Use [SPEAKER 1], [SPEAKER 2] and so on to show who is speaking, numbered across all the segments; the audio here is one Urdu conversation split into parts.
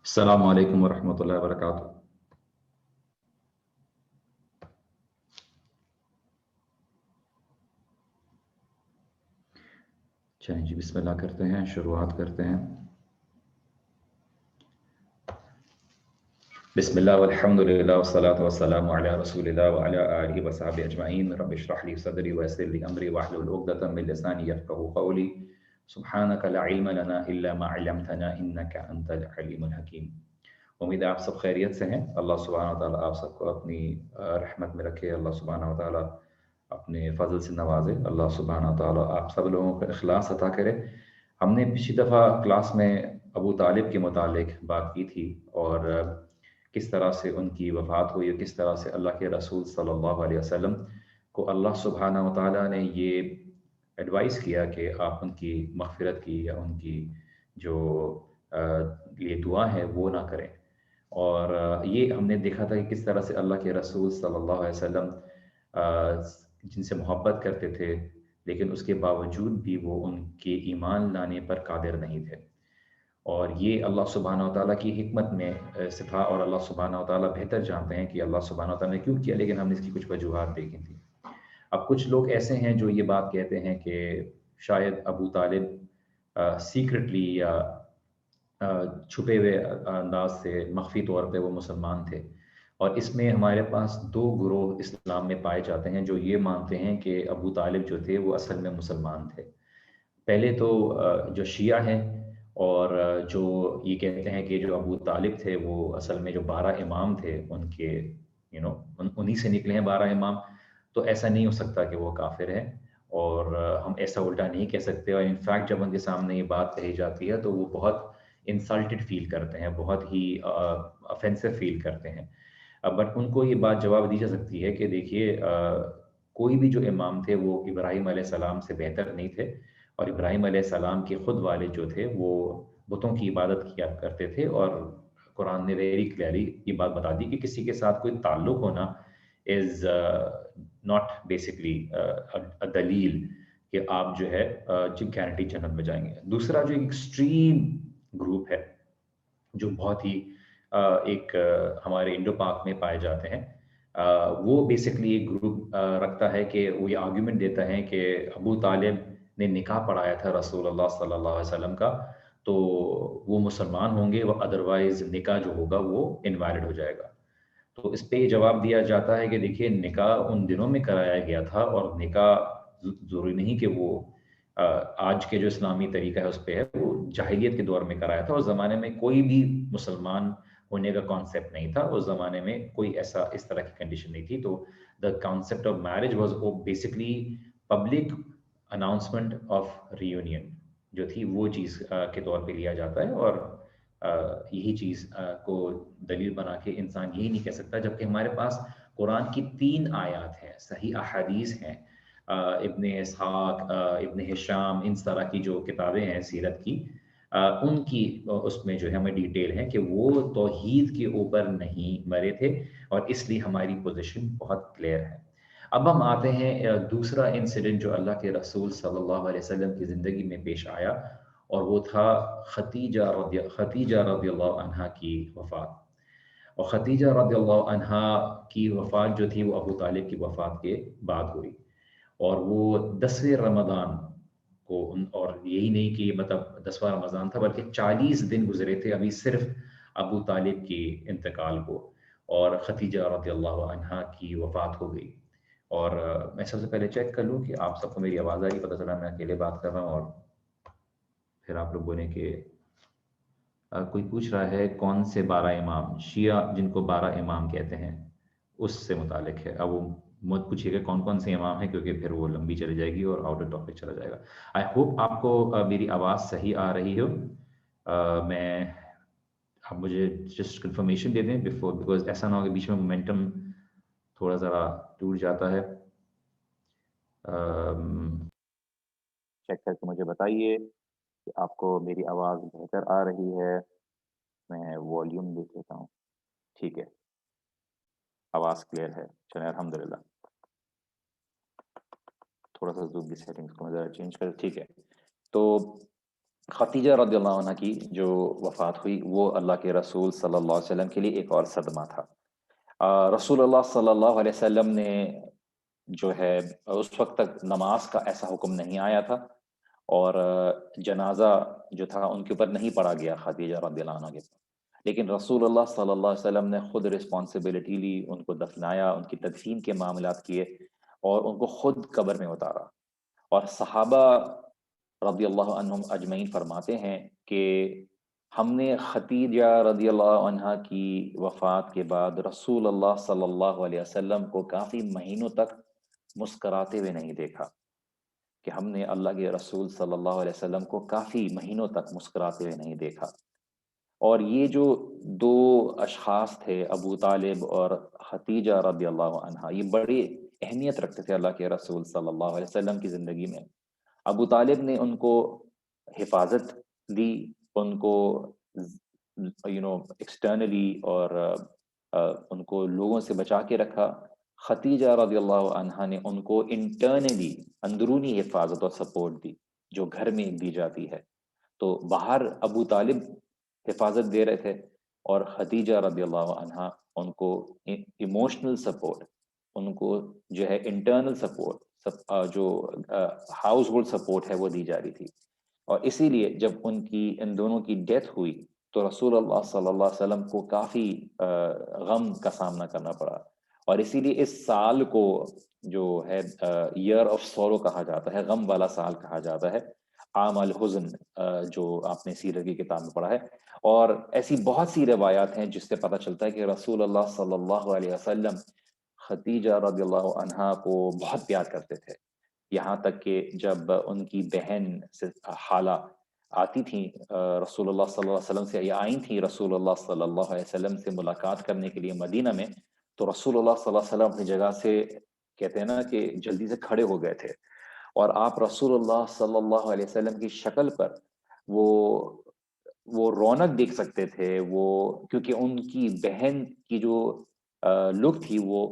[SPEAKER 1] السلام علیکم ورحمۃ اللہ وبرکاتہ۔ چلیں جی، بسم اللہ کرتے ہیں، شروعات کرتے ہیں۔ بسم اللہ والحمد للہ والصلاة والسلام علی رسول اللہ وعلی آلہ وصحبہ اجمعین۔ رب اشرح لی صدری ویسر لی امری واحلل عقدۃ من لسانی یفقہوا قولی۔ سبحانک لا علم لنا الا ما علمتنا انک انت العلیم الحکیم۔ امید ہے آپ سب خیریت سے ہیں۔ اللہ سبحانہ وتعالیٰ آپ سب کو اپنی رحمت میں رکھے۔ اللہ سبحانہ وتعالیٰ اپنے فضل سے نوازے۔ اللہ سبحانہ وتعالیٰ آپ سب لوگوں کو اخلاص عطا کرے۔ ہم نے پچھلی دفعہ کلاس میں ابو طالب کے متعلق بات کی تھی، اور کس طرح سے ان کی وفات ہوئی، اور کس طرح سے اللہ کے رسول صلی اللہ علیہ وسلم کو اللہ سبحانہ وتعالیٰ نے یہ ایڈوائز کیا کہ آپ ان کی مغفرت کی یا ان کی جو یہ دعا ہے وہ نہ کریں۔ اور یہ ہم نے دیکھا تھا کہ کس طرح سے اللہ کے رسول صلی اللہ علیہ وسلم جن سے محبت کرتے تھے، لیکن اس کے باوجود بھی وہ ان کے ایمان لانے پر قادر نہیں تھے۔ اور یہ اللہ سبحانہ وتعالیٰ کی حکمت میں سے تھا، اور اللہ سبحانہ وتعالیٰ بہتر جانتے ہیں کہ اللہ سبحانہ وتعالیٰ نے کیوں کیا، لیکن ہم نے اس کی کچھ وجوہات دیکھی تھیں۔ اب کچھ لوگ ایسے ہیں جو یہ بات کہتے ہیں کہ شاید ابو طالب سیکرٹلی یا چھپے ہوئے انداز سے مخفی طور پہ وہ مسلمان تھے، اور اس میں ہمارے پاس دو گروہ اسلام میں پائے جاتے ہیں جو یہ مانتے ہیں کہ ابو طالب جو تھے وہ اصل میں مسلمان تھے۔ پہلے تو جو شیعہ ہیں، اور جو یہ کہتے ہیں کہ جو ابو طالب تھے وہ اصل میں جو 12 امام تھے ان کے انہی سے نکلے ہیں 12 امام، تو ایسا نہیں ہو سکتا کہ وہ کافر ہیں، اور ہم ایسا الٹا نہیں کہہ سکتے۔ اور انفیکٹ جب ان کے سامنے یہ بات کہی جاتی ہے تو وہ بہت انسلٹڈ فیل کرتے ہیں، بہت ہی افینسو فیل کرتے ہیں۔ بٹ ان کو یہ بات جواب دی جا سکتی ہے کہ دیکھیے، کوئی بھی جو امام تھے وہ ابراہیم علیہ السلام سے بہتر نہیں تھے، اور ابراہیم علیہ السلام کے خود والد جو تھے وہ بتوں کی عبادت کیا کرتے تھے، اور قرآن نے ویری کلیئرلی یہ بات بتا دی کہ کسی کے ساتھ کوئی تعلق ہونا از ناٹ بیسکلی دلیل کہ آپ جو ہے گارنٹی جنت میں جائیں گے۔ دوسرا جو ایکسٹریم گروپ ہے جو بہت ہی ایک ہمارے انڈو پاک میں پائے جاتے ہیں، وہ بیسکلی ایک گروپ رکھتا ہے کہ وہ یہ آرگیومنٹ دیتا ہے کہ ابو طالب نے نکاح پڑھایا تھا رسول اللہ صلی اللہ علیہ وسلم کا، تو وہ مسلمان ہوں گے، وہ ادروائز نکاح جو ہوگا وہ انویلڈ ہو جائے گا۔ تو اس پہ یہ جواب دیا جاتا ہے کہ دیکھیے، نکاح ان دنوں میں کرایا گیا تھا، اور نکاح ضروری نہیں کہ وہ آج کے جو اسلامی طریقہ ہے اس پہ ہے، وہ جاہلیت کے دور میں کرایا تھا۔ اس زمانے میں کوئی بھی مسلمان ہونے کا کانسیپٹ نہیں تھا، اس زمانے میں کوئی ایسا اس طرح کی کنڈیشن نہیں تھی۔ تو the concept of marriage was basically public announcement of Reunion جو تھی، وہ چیز کے طور پہ لیا جاتا ہے، اور یہی چیز کو دلیل بنا کے انسان یہی نہیں کہہ سکتا، جبکہ ہمارے پاس قرآن کی 3 آیات ہیں، صحیح احادیث ہیں، ابن اسحاق، ابن ہشام، ان طرح کی جو کتابیں ہیں سیرت کی، ان کی اس میں جو ہے ہمیں ڈیٹیل ہے کہ وہ توحید کے اوپر نہیں مرے تھے، اور اس لیے ہماری پوزیشن بہت کلیئر ہے۔ اب ہم آتے ہیں دوسرا انسیڈنٹ جو اللہ کے رسول صلی اللہ علیہ وسلم کی زندگی میں پیش آیا، اور وہ تھا ختیجہ رضی اللہ عنہا کی وفات۔ اور ختیجہ رضی اللہ عنہا کی وفات جو تھی وہ ابو طالب کی وفات کے بعد ہوئی، اور وہ 10ویں رمضان کو، اور یہی نہیں کہ مطلب 10واں رمضان تھا، بلکہ 40 دن گزرے تھے ابھی صرف ابو طالب کی انتقال کو، اور ختیجہ رضی اللہ عنہا کی وفات ہو گئی۔ اور میں سب سے پہلے چیک کر لوں کہ آپ سب کو میری آواز آ رہی، پتہ چلا میں اکیلے بات کر رہا ہوں، اور پھر آپ لوگ بولیں کہ کوئی پوچھ رہا ہے کون سے 12 امام، شیعہ جن کو 12 امام کہتے ہیں اس سے متعلق ہے۔ اب وہ مت پوچھیے گا کون کون سے امام ہیں، کیونکہ پھر وہ لمبی چلی جائے گی اور آؤٹ آف ٹاپک چلا جائے گا۔ آئی ہوپ آپ کو میری آواز صحیح آ رہی ہو۔ میں آپ مجھے جسٹ کنفرمیشن دے دیں بیفور، بیکاز ایسا نہ ہو کہ بیچ میں مومنٹم تھوڑا ذرا ٹوٹ جاتا ہے۔ چیک کر کے مجھے بتائیے کہ آپ کو میری آواز بہتر آ رہی ہے۔ میں والیوم دیکھ لیتا ہوں۔ ٹھیک ہے، آواز کلیئر ہے، چلیں الحمدللہ۔ تھوڑا سا زوم کی سیٹنگز کو میں ذرا چینج کر، ٹھیک ہے۔ تو
[SPEAKER 2] خدیجہ رضی اللہ عنہ کی جو وفات ہوئی وہ اللہ کے رسول صلی اللہ علیہ وسلم کے لیے ایک اور صدمہ تھا۔ رسول اللہ صلی اللہ علیہ وسلم نے جو ہے اس وقت تک نماز کا ایسا حکم نہیں آیا تھا، اور جنازہ جو تھا ان کے اوپر نہیں پڑا گیا خدیجہ رضی اللہ عنہ کے اوپر، لیکن رسول اللہ صلی اللہ علیہ وسلم نے خود رسپانسبلٹی لی، ان کو دفنایا، ان کی تدفین کے معاملات کیے اور ان کو خود قبر میں اتارا۔ اور صحابہ رضی اللہ عنہم اجمعین فرماتے ہیں کہ ہم نے خدیجہ رضی اللہ عنہ کی وفات کے بعد رسول اللہ صلی اللہ علیہ وسلم کو کافی مہینوں تک مسکراتے ہوئے نہیں دیکھا، کہ ہم نے اللہ کے رسول صلی اللہ علیہ وسلم کو کافی مہینوں تک مسکراتے ہوئے نہیں دیکھا۔ اور یہ جو دو اشخاص تھے، ابو طالب اور خدیجہ رضی اللہ عنہ، یہ بڑی اہمیت رکھتے تھے اللہ کے رسول صلی اللہ علیہ وسلم کی زندگی میں۔ ابو طالب نے ان کو حفاظت دی، ان کو ایکسٹرنلی اور ان کو لوگوں سے بچا کے رکھا۔ خدیجہ رضی اللہ عنہا نے ان کو انٹرنلی اندرونی حفاظت اور سپورٹ دی، جو گھر میں دی جاتی ہے۔ تو باہر ابو طالب حفاظت دے رہے تھے، اور خدیجہ رضی اللہ عنہا ان کو ایموشنل سپورٹ، ان کو جو ہے انٹرنل سپورٹ، جو ہاؤس ہولڈ سپورٹ ہے وہ دی جا رہی تھی۔ اور اسی لیے جب ان دونوں کی ڈیتھ ہوئی تو رسول اللہ صلی اللہ علیہ وسلم کو کافی غم کا سامنا کرنا پڑا، اور اسی لیے اس سال کو جو ہے ایئر آف سورو کہا جاتا ہے، غم والا سال کہا جاتا ہے، عام الحزن، جو آپ نے سیرت کی کتاب میں پڑھا ہے۔ اور ایسی بہت سی روایات ہیں جس سے پتہ چلتا ہے کہ رسول اللہ صلی اللہ علیہ وسلم خدیجہ رضی اللہ عنہا کو بہت پیار کرتے تھے، یہاں تک کہ جب ان کی بہن خالہ آتی تھیں رسول اللہ صلی اللہ علیہ وسلم سے، یا آئی تھیں رسول اللہ صلی اللہ علیہ وسلم سے ملاقات کرنے کے لیے مدینہ میں، تو رسول اللہ صلی اللہ علیہ وسلم اپنی جگہ سے کہتے ہیں نا کہ جلدی سے کھڑے ہو گئے تھے، اور آپ رسول اللہ صلی اللہ علیہ وسلم کی شکل پر وہ رونق دیکھ سکتے تھے، وہ کیونکہ ان کی بہن کی جو لک تھی وہ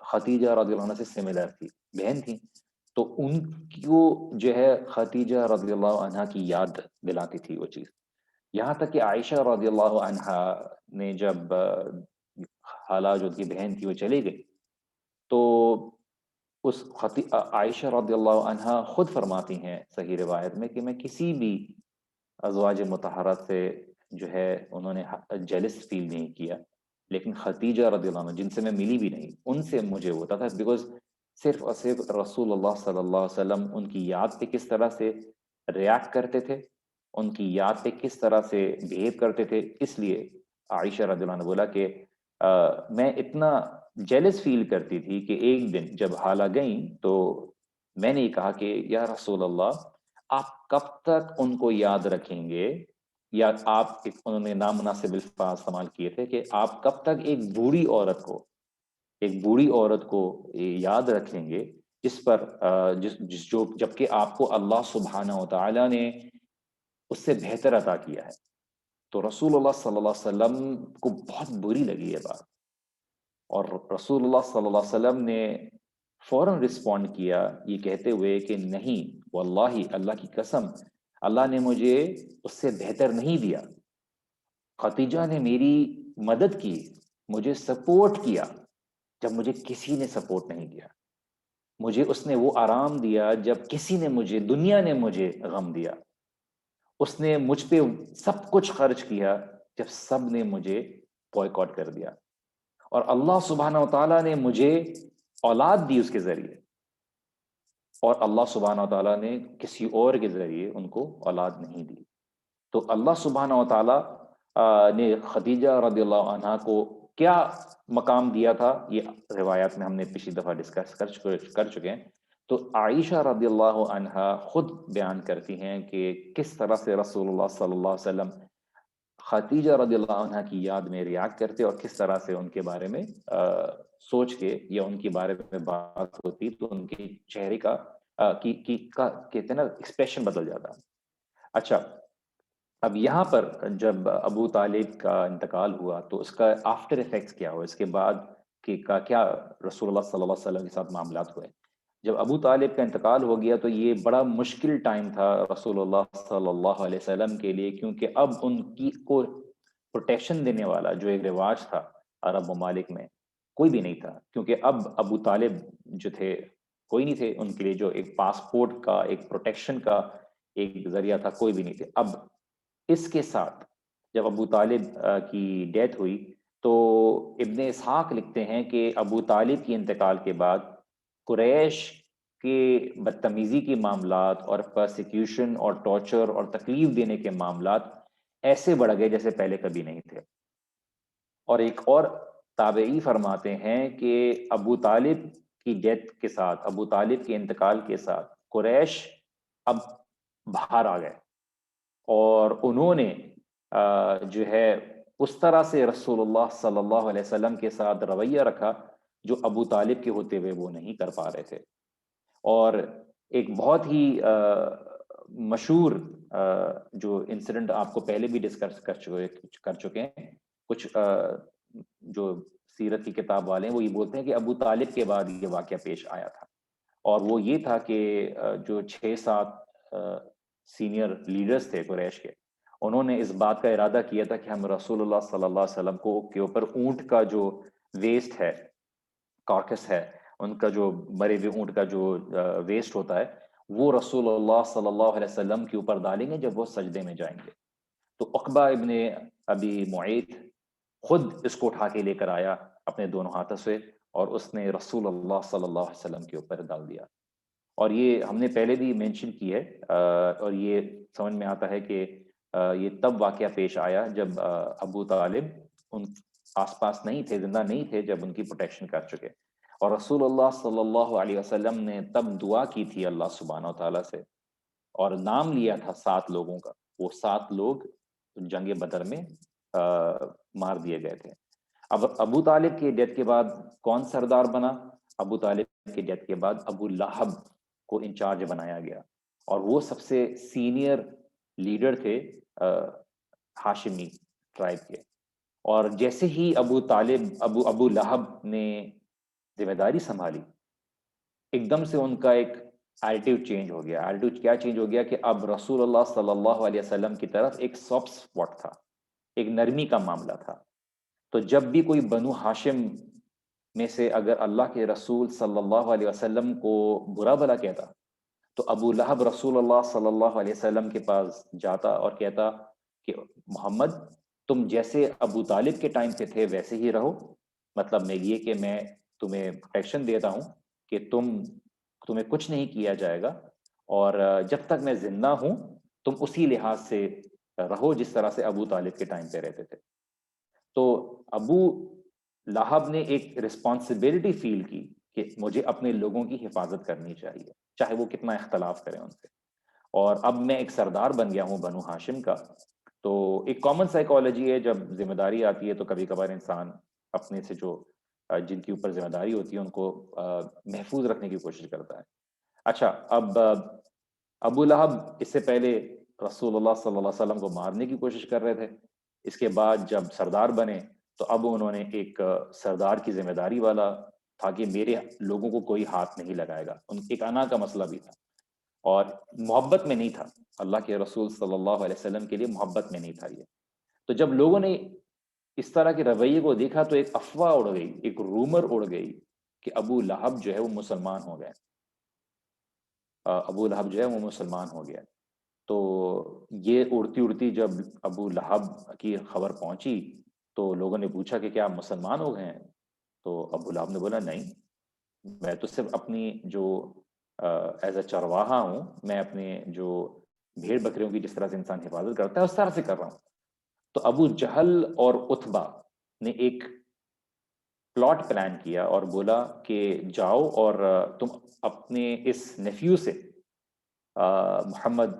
[SPEAKER 2] خدیجہ رضی اللہ عنہ سے سملر تھی، بہن تھی، تو ان کو جو ہے خدیجہ رضی اللہ عنہ کی یاد دلاتی تھی وہ چیز۔ یہاں تک کہ عائشہ رضی اللہ عنہ نے جب خالہ جو کی بہن تھی وہ چلے گئی، تو عائشہ رضی اللہ عنہ خود فرماتی ہیں صحیح روایت میں کہ میں کسی بھی ازواج مطہرات سے جو ہے انہوں نے جیلس فیل نہیں کیا، لیکن خدیجہ رضی اللہ عنہ جن سے میں ملی بھی نہیں، ان سے مجھے ہوتا تھا، بیکاز صرف اور صرف رسول اللہ صلی اللہ علیہ وسلم ان کی یاد پہ کس طرح سے ریاکٹ کرتے تھے، ان کی یاد پہ کس طرح سے بہیو کرتے تھے، اس لیے عائشہ رضی اللہ عنہ بولا کہ میں اتنا جیلس فیل کرتی تھی کہ ایک دن جب حالہ گئیں تو میں نے کہا کہ یا رسول اللہ، آپ کب تک ان کو یاد رکھیں گے، یا انہوں نے نامناسب الفاظ استعمال کیے تھے کہ آپ کب تک ایک بوڑھی عورت کو یاد رکھیں گے جس پر جو جبکہ آپ کو اللہ سبحانہ و تعالی نے اس سے بہتر عطا کیا ہے۔ تو رسول اللہ صلی اللہ علیہ وسلم کو بہت بری لگی یہ بات، اور رسول اللہ صلی اللہ علیہ وسلم نے فوراً رسپونڈ کیا یہ کہتے ہوئے کہ نہیں، واللہ اللہ کی قسم، اللہ نے مجھے اس سے بہتر نہیں دیا۔ خدیجہ نے میری مدد کی، مجھے سپورٹ کیا جب مجھے کسی نے سپورٹ نہیں کیا، مجھے اس نے وہ آرام دیا جب کسی نے دنیا نے مجھے غم دیا، اس نے مجھ پہ سب کچھ خرچ کیا جب سب نے مجھے بوائکاٹ کر دیا، اور اللہ سبحانہ و تعالیٰ نے مجھے اولاد دی اس کے ذریعے، اور اللہ سبحانہ و تعالیٰ نے کسی اور کے ذریعے ان کو اولاد نہیں دی۔ تو اللہ سبحانہ و تعالیٰ نے خدیجہ رضی اللہ عنہ کو کیا مقام دیا تھا، یہ روایات میں ہم نے پچھلی دفعہ ڈسکس کر چکے ہیں۔ تو عائشہ رضی اللہ عنہ خود بیان کرتی ہیں کہ کس طرح سے رسول اللہ صلی اللہ علیہ وسلم خدیجہ رضی اللہ عنہ کی یاد میں ریاکٹ کرتے، اور کس طرح سے ان کے بارے میں سوچ کے یا ان کے بارے میں بات ہوتی تو ان کے چہرے کا کہتے ہیں نا ایکسپریشن بدل جاتا۔ اچھا، اب یہاں پر جب ابو طالب کا انتقال ہوا تو اس کا آفٹر افیکٹس کیا ہوا، اس کے بعد کیا رسول اللہ صلی اللہ علیہ وسلم کے ساتھ معاملات ہوئے۔ جب ابو طالب کا انتقال ہو گیا تو یہ بڑا مشکل ٹائم تھا رسول اللہ صلی اللہ علیہ وسلم کے لیے، کیونکہ اب ان کی کو پروٹیکشن دینے والا جو ایک رواج تھا عرب ممالک میں کوئی بھی نہیں تھا، کیونکہ اب ابو طالب جو تھے کوئی نہیں تھے ان کے لیے جو ایک پاسپورٹ کا، ایک پروٹیکشن کا ایک ذریعہ تھا، کوئی بھی نہیں تھے۔ اب اس کے ساتھ جب ابو طالب کی ڈیتھ ہوئی تو ابن اسحاق لکھتے ہیں کہ ابو طالب کی انتقال کے بعد قریش کے بدتمیزی کے معاملات اور پرسیکیوشن اور ٹارچر اور تکلیف دینے کے معاملات ایسے بڑھ گئے جیسے پہلے کبھی نہیں تھے۔ اور ایک اور تابعی فرماتے ہیں کہ ابو طالب کی ڈیتھ کے ساتھ، ابو طالب کے انتقال کے ساتھ قریش اب باہر آ گئے، اور انہوں نے جو ہے اس طرح سے رسول اللہ صلی اللہ علیہ وسلم کے ساتھ رویہ رکھا جو ابو طالب کے ہوتے ہوئے وہ نہیں کر پا رہے تھے۔ اور ایک بہت ہی مشہور جو انسیڈنٹ آپ کو پہلے بھی ڈسکس کر چکے ہیں، کچھ جو سیرت کی کتاب والے ہیں وہ یہ بولتے ہیں کہ ابو طالب کے بعد یہ واقعہ پیش آیا تھا، اور وہ یہ تھا کہ جو 6-7 سینئر لیڈرز تھے قریش کے، انہوں نے اس بات کا ارادہ کیا تھا کہ ہم رسول اللہ صلی اللہ علیہ وسلم کے اوپر اونٹ کا جو ویسٹ ہے، کارکس ہے، ان کا جو مرے ہوئے اونٹ کا جو ویسٹ ہوتا ہے وہ رسول اللہ صلی اللہ علیہ وسلم کے اوپر ڈالیں گے جب وہ سجدے میں جائیں گے۔ تو عقبہ ابن ابی معیط خود اس کو اٹھا کے لے کر آیا اپنے دونوں ہاتھوں سے، اور اس نے رسول اللہ صلی اللہ علیہ وسلم کے اوپر ڈال دیا۔ اور یہ ہم نے پہلے بھی مینشن کی ہے، اور یہ سمجھ میں آتا ہے کہ یہ تب واقعہ پیش آیا جب ابو طالب ان آس پاس نہیں تھے، زندہ نہیں تھے، جب ان کی پروٹیکشن کر چکے، اور رسول اللہ صلی اللہ علیہ وسلم نے تب دعا کی تھی اللہ سبحانہ و تعالیٰ سے، اور نام لیا تھا 7 لوگوں کا، وہ 7 لوگ جنگ بدر میں مار دیے گئے تھے۔ اب ابو طالب کی ڈیتھ کے بعد کون سردار بنا؟ ابو طالب کی ڈیتھ کے بعد ابو لہب کو انچارج بنایا گیا، اور وہ سب سے سینئر لیڈر تھے ہاشمی ٹرائب کے۔ اور جیسے ہی ابو طالب ابو لہب نے ذمہ داری سنبھالی، ایک دم سے ان کا ایک ایٹیٹیوڈ چینج ہو گیا۔ ایٹیٹیوڈ کیا چینج ہو گیا کہ اب رسول اللہ صلی اللہ علیہ وسلم کی طرف ایک سافٹ سپاٹ تھا، ایک نرمی کا معاملہ تھا۔ تو جب بھی کوئی بنو ہاشم میں سے اگر اللہ کے رسول صلی اللہ علیہ وسلم کو برا بھلا کہتا تو ابو لہب رسول اللہ صلی اللہ علیہ وسلم کے پاس جاتا اور کہتا کہ محمد تم جیسے ابو طالب کے ٹائم پہ تھے ویسے ہی رہو، مطلب میں یہ کہ میں تمہیں پروٹیکشن دیتا ہوں کہ تمہیں کچھ نہیں کیا جائے گا، اور جب تک میں زندہ ہوں تم اسی لحاظ سے رہو جس طرح سے ابو طالب کے ٹائم پہ رہتے تھے۔ تو ابو لہب نے ایک رسپانسبلٹی فیل کی کہ مجھے اپنے لوگوں کی حفاظت کرنی چاہیے، چاہے وہ کتنا اختلاف کریں ان سے، اور اب میں ایک سردار بن گیا ہوں بنو ہاشم کا۔ تو ایک کامن سائیکالوجی ہے، جب ذمہ داری آتی ہے تو کبھی کبھار انسان اپنے سے جو جن کے اوپر ذمہ داری ہوتی ہے ان کو محفوظ رکھنے کی کوشش کرتا ہے۔ اچھا، اب ابو لہب اس سے پہلے رسول اللہ صلی اللہ علیہ وسلم کو مارنے کی کوشش کر رہے تھے، اس کے بعد جب سردار بنے تو اب انہوں نے ایک سردار کی ذمہ داری والا تھا کہ میرے لوگوں کو کوئی ہاتھ نہیں لگائے گا، ان ایک انا کا مسئلہ بھی تھا، اور محبت میں نہیں تھا، اللہ کے رسول صلی اللہ علیہ وسلم کے لیے محبت میں نہیں تھا یہ۔ تو جب لوگوں نے اس طرح کے رویے کو دیکھا تو ایک افواہ اڑ گئی، ایک رومر اڑ گئی کہ ابو لہب جو ہے وہ مسلمان ہو گئے، ابو لہب جو ہے وہ مسلمان ہو گیا۔ تو یہ اڑتی اڑتی جب ابو لہب کی خبر پہنچی تو لوگوں نے پوچھا کہ کیا آپ مسلمان ہو گئے ہیں؟ تو ابو لہب نے بولا نہیں، میں تو صرف اپنی جو ایز اے چرواہا ہوں، میں اپنے جو بھیڑ بکریوں کی جس طرح سے انسان حفاظت کرتا ہے اس طرح سے کر رہا ہوں۔ تو ابو جہل اور عتبہ نے ایک پلاٹ پلان کیا اور بولا کہ جاؤ اور تم اپنے اس نیفیو سے محمد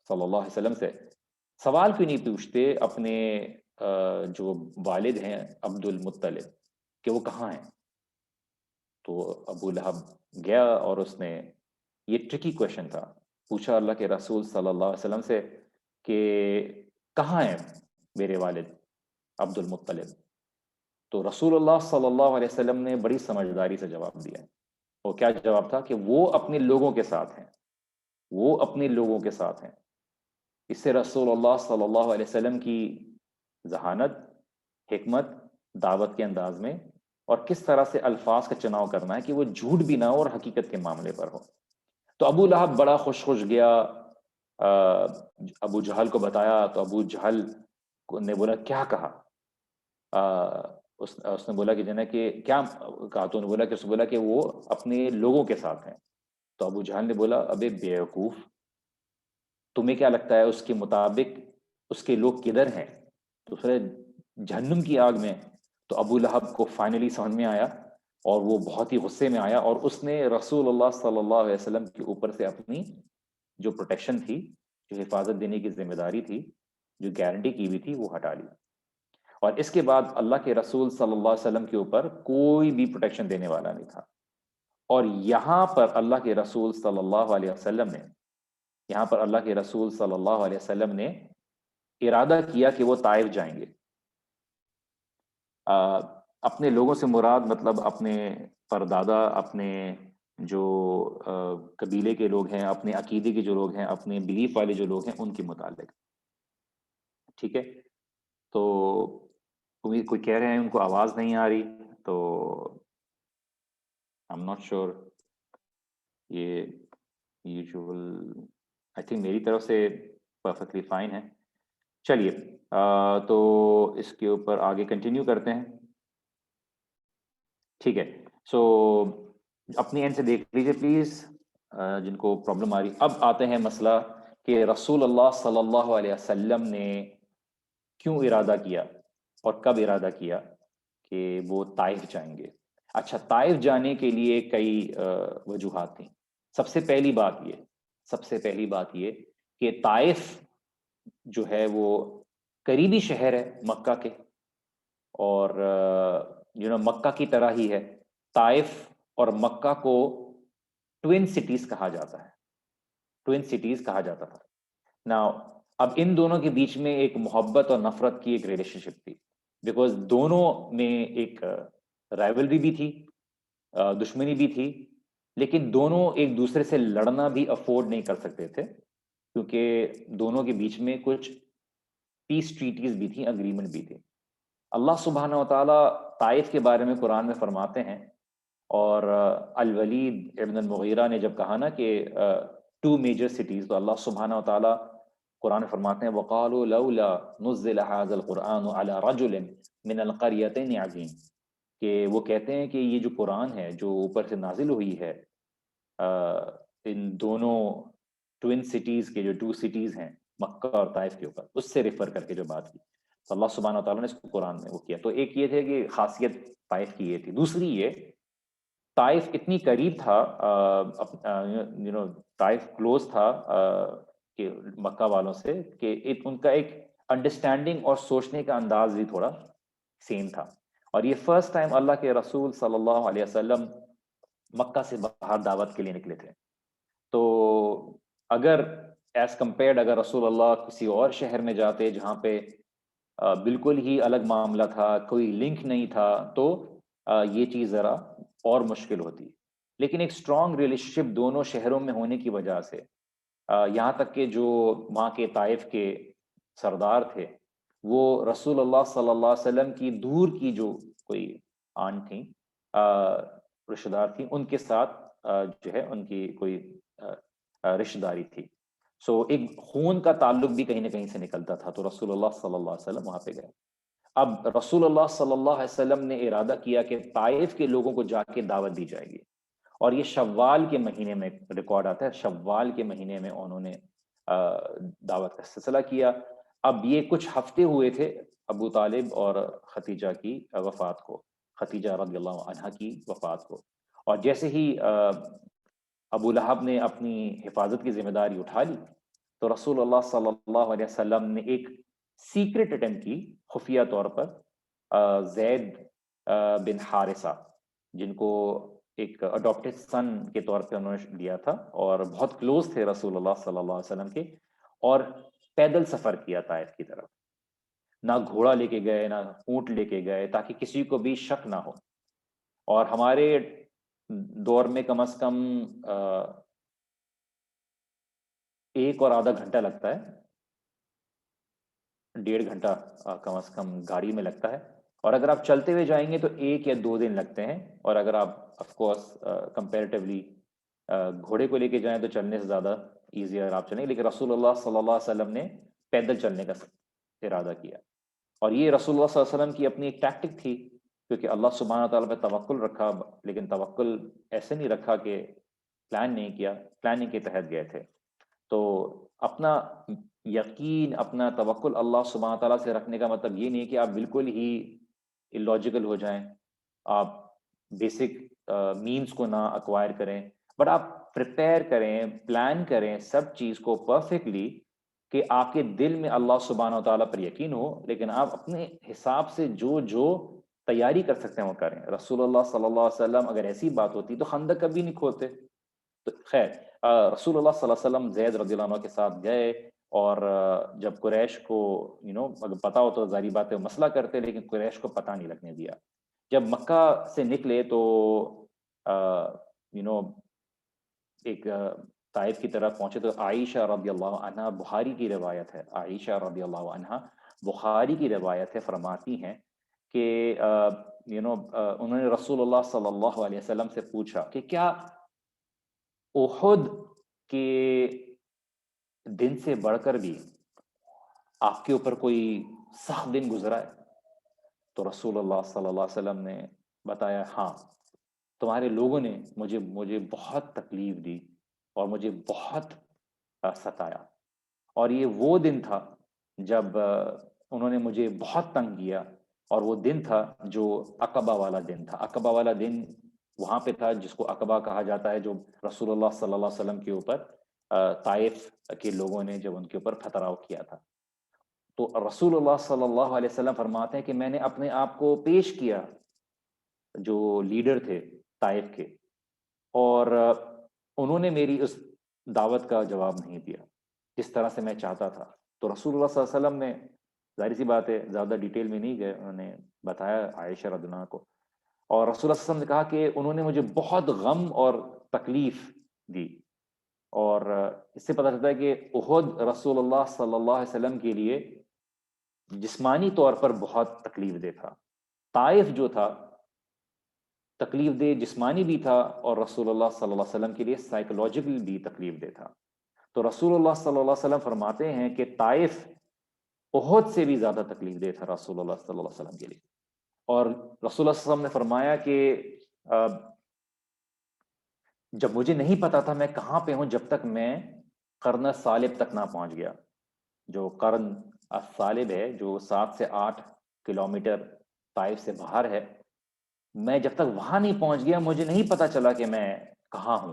[SPEAKER 2] صلی اللہ علیہ وسلم سے سوال کیوں نہیں پوچھتے اپنے جو والد ہیں عبد المطلب کہ وہ کہاں ہیں؟ تو ابو لہب گیا اور اس نے، یہ ٹرکی کویشچن تھا، پوچھا اللہ کے رسول صلی اللہ علیہ وسلم سے کہ کہاں ہیں میرے والد عبد المطلب؟ تو رسول اللہ صلی اللہ علیہ وسلم نے بڑی سمجھداری سے جواب دیا وہ کیا جواب تھا کہ وہ اپنے لوگوں کے ساتھ ہیں، وہ اپنے لوگوں کے ساتھ ہیں۔ اس سے رسول اللہ صلی اللہ علیہ وسلم کی ذہانت، حکمت دعوت کے انداز میں، اور کس طرح سے الفاظ کا چناؤ کرنا ہے کہ وہ جھوٹ بھی نہ ہو اور حقیقت کے معاملے پر ہو۔ تو ابو لہب بڑا خوش گیا، ابو جہل کو بتایا تو ابو جہل نے بولا کیا کہا؟ اس نے بولا کہ جنا کہ کیا کہا؟ تو نے بولا کہ اس نے بولا کہ وہ اپنے لوگوں کے ساتھ ہیں۔ تو ابو جہل نے بولا ابے بیوقوف، تمہیں کیا لگتا ہے اس کے مطابق اس کے لوگ کدھر ہیں؟ دوسرے جہنم کی آگ میں۔ تو ابو لہب کو فائنلی سمجھ میں آیا اور وہ بہت ہی غصے میں آیا، اور اس نے رسول اللہ صلی اللہ علیہ وسلم کے اوپر سے اپنی جو پروٹیکشن تھی، جو حفاظت دینے کی ذمہ داری تھی، جو گارنٹی کی ہوئی تھی، وہ ہٹا لی۔ اور اس کے بعد اللہ کے رسول صلی اللہ علیہ وسلم کے اوپر کوئی بھی پروٹیکشن دینے والا نہیں تھا۔ اور یہاں پر اللہ کے رسول صلی اللہ علیہ وسلم نے ارادہ کیا کہ وہ طائف جائیں گے۔ اپنے لوگوں سے مراد مطلب اپنے پردادا، اپنے جو قبیلے کے لوگ ہیں، اپنے عقیدے کے جو لوگ ہیں، اپنے بلیف والے جو لوگ ہیں، ان کے متعلق، ٹھیک ہے۔ تو کوئی کہہ رہے ہیں ان کو آواز نہیں آ رہی، تو I'm not sure، یہ یوزول آئی تھنک میری طرف سے پرفیکٹلی فائن ہے۔ چلیے تو اس کے اوپر آگے کنٹینیو کرتے ہیں، ٹھیک ہے۔ سو اپنی اینڈ سے دیکھ لیجیے پلیز جن کو پرابلم آ رہی۔ اب آتے ہیں مسئلہ کہ رسول اللہ صلی اللہ علیہ وسلم نے کیوں ارادہ کیا اور کب ارادہ کیا کہ وہ طائف جائیں گے۔ اچھا، طائف جانے کے لیے کئی وجوہات تھیں۔ سب سے پہلی بات یہ کہ طائف جو ہے وہ قریبی شہر ہے مکہ کے، اور مکہ کی طرح ہی ہے۔ طائف اور مکہ کو ٹوین سٹیز کہا جاتا تھا۔ Now اب ان دونوں کے بیچ میں ایک محبت اور نفرت کی ایک ریلیشن شپ تھی، بیکاز دونوں میں ایک رائیولری بھی تھی، دشمنی بھی تھی، لیکن دونوں ایک دوسرے سے لڑنا بھی افورڈ نہیں کر سکتے تھے، کیونکہ دونوں کے بیچ میں کچھ پیس ٹریٹیز بھی تھیں، اگریمنٹ بھی تھے۔ اللہ سبحانہ و تعالیٰ طائف کے بارے میں قرآن میں فرماتے ہیں، اور الولید ابن المغیرہ نے جب کہا نا کہ ٹو میجر سٹیز، تو اللہ سبحانہ و تعالیٰ قرآن میں فرماتے ہیں وَقَالُوا لَوْلَا نُزِّلَ هَذَا الْقُرْآنُ عَلَى رَجُلٍ مِّنَ الْقَرْيَتَيْنِ عَظِيمٍ، کہ وہ کہتے ہیں کہ یہ جو قرآن ہے جو اوپر سے نازل ہوئی ہے، ان دونوں ٹوین سٹیز کے جو ٹو سٹیز ہیں مکہ اور طائف کے اوپر، اس سے ریفر کر کے جو بات کی، تو اللہ سبحانہ و تعالیٰ نے اس کو قرآن میں وہ کیا۔ تو ایک یہ تھے کہ خاصیت طائف کی یہ تھی۔ دوسری یہ، طائف اتنی قریب تھا، طائف کلوز تھا کہ مکہ والوں سے، کہ ان کا ایک انڈرسٹینڈنگ اور سوچنے کا انداز بھی تھوڑا سیم تھا۔ اور یہ فرسٹ ٹائم اللہ کے رسول صلی اللہ علیہ وسلم مکہ سے باہر دعوت کے لیے نکلے تھے۔ تو اگر ایز کمپیئرڈ اگر رسول اللہ کسی اور شہر میں جاتے جہاں پہ بالکل ہی الگ معاملہ تھا، کوئی لنک نہیں تھا، تو یہ چیز ذرا اور مشکل ہوتی۔ لیکن ایک اسٹرانگ ریلیشن شپ دونوں شہروں میں ہونے کی وجہ سے، یہاں تک کہ جو وہاں کے طائف کے سردار تھے، وہ رسول اللہ صلی اللہ علیہ وسلم کی دور کی جو کوئی آنٹ تھیں، رشتہ دار تھیں، ان کے ساتھ جو ہے ان کی کوئی رشتہ داری تھی۔ سو ایک خون کا تعلق بھی کہیں نہ کہیں سے نکلتا تھا، تو رسول اللہ صلی اللہ علیہ وسلم وہاں پہ گئے۔ اب رسول اللہ صلی اللہ علیہ وسلم نے ارادہ کیا کہ طائف کے لوگوں کو جا کے دعوت دی جائے گی، اور یہ شوال کے مہینے میں ریکارڈ آتا ہے، شوال کے مہینے میں انہوں نے دعوت کا سلسلہ کیا۔ اب یہ کچھ ہفتے ہوئے تھے ابو طالب اور ختیجہ کی وفات کو، ختیجہ رضی اللہ عنہا کی وفات کو، اور جیسے ہی ابو لہب نے اپنی حفاظت کی ذمہ داری اٹھا لی، تو رسول اللہ صلی اللہ علیہ وسلم نے ایک سیکرٹ اٹیمپٹ کی، خفیہ طور پر، زید بن حارثہ، جن کو ایک اڈاپٹڈ سن کے طور پہ انہوں نے لیا تھا، اور بہت کلوز تھے رسول اللہ صلی اللہ علیہ وسلم کے، اور پیدل سفر کیا طائف کی طرف، نہ گھوڑا لے کے گئے نہ اونٹ لے کے گئے، تاکہ کسی کو بھی شک نہ ہو۔ اور ہمارے دور میں کم از کم 1 اور آدھا گھنٹہ لگتا ہے، 1.5 گھنٹہ کم از کم گاڑی میں لگتا ہے، اور اگر آپ چلتے ہوئے جائیں گے تو 1 یا 2 دن لگتے ہیں، اور اگر آپ آف کورس کمپیریٹیولی گھوڑے کو لے کے جائیں تو چلنے سے زیادہ ایزیئر آپ چلیں، لیکن رسول اللہ صلی اللہ علیہ وسلم نے پیدل چلنے کا ارادہ کیا، اور یہ رسول اللہ صلی اللہ علیہ وسلم کی اپنی ایک ٹیکٹک تھی، کیونکہ اللہ سبحانہ تعالیٰ پہ توکل رکھا، لیکن توکل ایسے نہیں رکھا کہ پلان نہیں کیا، پلاننگ کے تحت گئے تھے. تو اپنا یقین، اپنا توکل اللہ سبحانہ تعالیٰ سے رکھنے کا مطلب یہ نہیں کہ آپ بالکل ہی illogical ہو جائیں، آپ بیسک مینز کو نہ اکوائر کریں، بٹ آپ پریپیئر کریں، پلان کریں سب چیز کو پرفیکٹلی، کہ آپ کے دل میں اللہ سبحانہ تعالیٰ پر یقین ہو، لیکن آپ اپنے حساب سے جو تیاری کر سکتے ہیں وہ کریں. رسول اللہ صلی اللہ علیہ وسلم اگر ایسی بات ہوتی تو خندق کبھی نہیں کھولتے. تو خیر رسول اللہ صلی اللہ علیہ وسلم زید رضی اللہ عنہ کے ساتھ گئے، اور جب قریش کو اگر پتا ہو تو ظاہری بات ہے مسئلہ کرتے، لیکن قریش کو پتہ نہیں لگنے دیا. جب مکہ سے نکلے تو ایک طائف کی طرف پہنچے تو عائشہ رضی اللہ عنہ، بخاری کی روایت ہے، عائشہ رضی اللہ عنہ بخاری کی روایت ہے، فرماتی ہیں کہ انہوں نے رسول اللہ صلی اللہ علیہ وسلم سے پوچھا کہ کیا احد کے دن سے بڑھ کر بھی آپ کے اوپر کوئی سخت دن گزرا ہے؟ تو رسول اللہ صلی اللہ علیہ وسلم نے بتایا، ہاں، تمہارے لوگوں نے مجھے بہت تکلیف دی اور مجھے بہت ستایا، اور یہ وہ دن تھا جب انہوں نے مجھے بہت تنگ کیا، اور وہ دن تھا جو عقبہ والا دن تھا. عقبہ والا دن وہاں پہ تھا جس کو عقبہ کہا جاتا ہے، جو رسول اللہ صلی اللہ علیہ وسلم کے اوپر طائف کے لوگوں نے جب ان کے اوپر پتھراؤ کیا تھا. تو رسول اللہ صلی اللہ علیہ وسلم فرماتے ہیں کہ میں نے اپنے آپ کو پیش کیا جو لیڈر تھے طائف کے، اور انہوں نے میری اس دعوت کا جواب نہیں دیا جس طرح سے میں چاہتا تھا. تو رسول اللہ صلی اللہ علیہ وسلم نے، ظاہر سی بات ہے زیادہ ڈیٹیل میں نہیں گئے، انہوں نے بتایا عائشہ رضی اللہ عنہا کو، اور رسول اللہ صلی اللہ علیہ وسلم نے کہا کہ انہوں نے مجھے بہت غم اور تکلیف دی. اور اس سے پتہ چلتا ہے کہ احد رسول اللہ صلی اللہ علیہ وسلم کے لیے جسمانی طور پر بہت تکلیف دہ تھا. طائف جو تھا تکلیف دہ جسمانی بھی تھا، اور رسول اللہ صلی اللہ علیہ وسلم کے لیے سائیکولوجیکل بھی تکلیف دہ تھا. تو رسول اللہ صلی اللہ علیہ وسلم فرماتے ہیں کہ طائف احد سے بھی زیادہ تکلیف دہ تھا رسول اللہ صلی اللہ علیہ وسلم کے لیے. اور رسول اللہ صلی اللہ علیہ وسلم نے فرمایا کہ جب مجھے نہیں پتا تھا میں کہاں پہ ہوں، جب تک میں قرن صالب تک نہ پہنچ گیا. جو قرن صالب ہے، جو 7 سے 8 کلومیٹر طائف سے باہر ہے، میں جب تک وہاں نہیں پہنچ گیا مجھے نہیں پتا چلا کہ میں کہاں ہوں.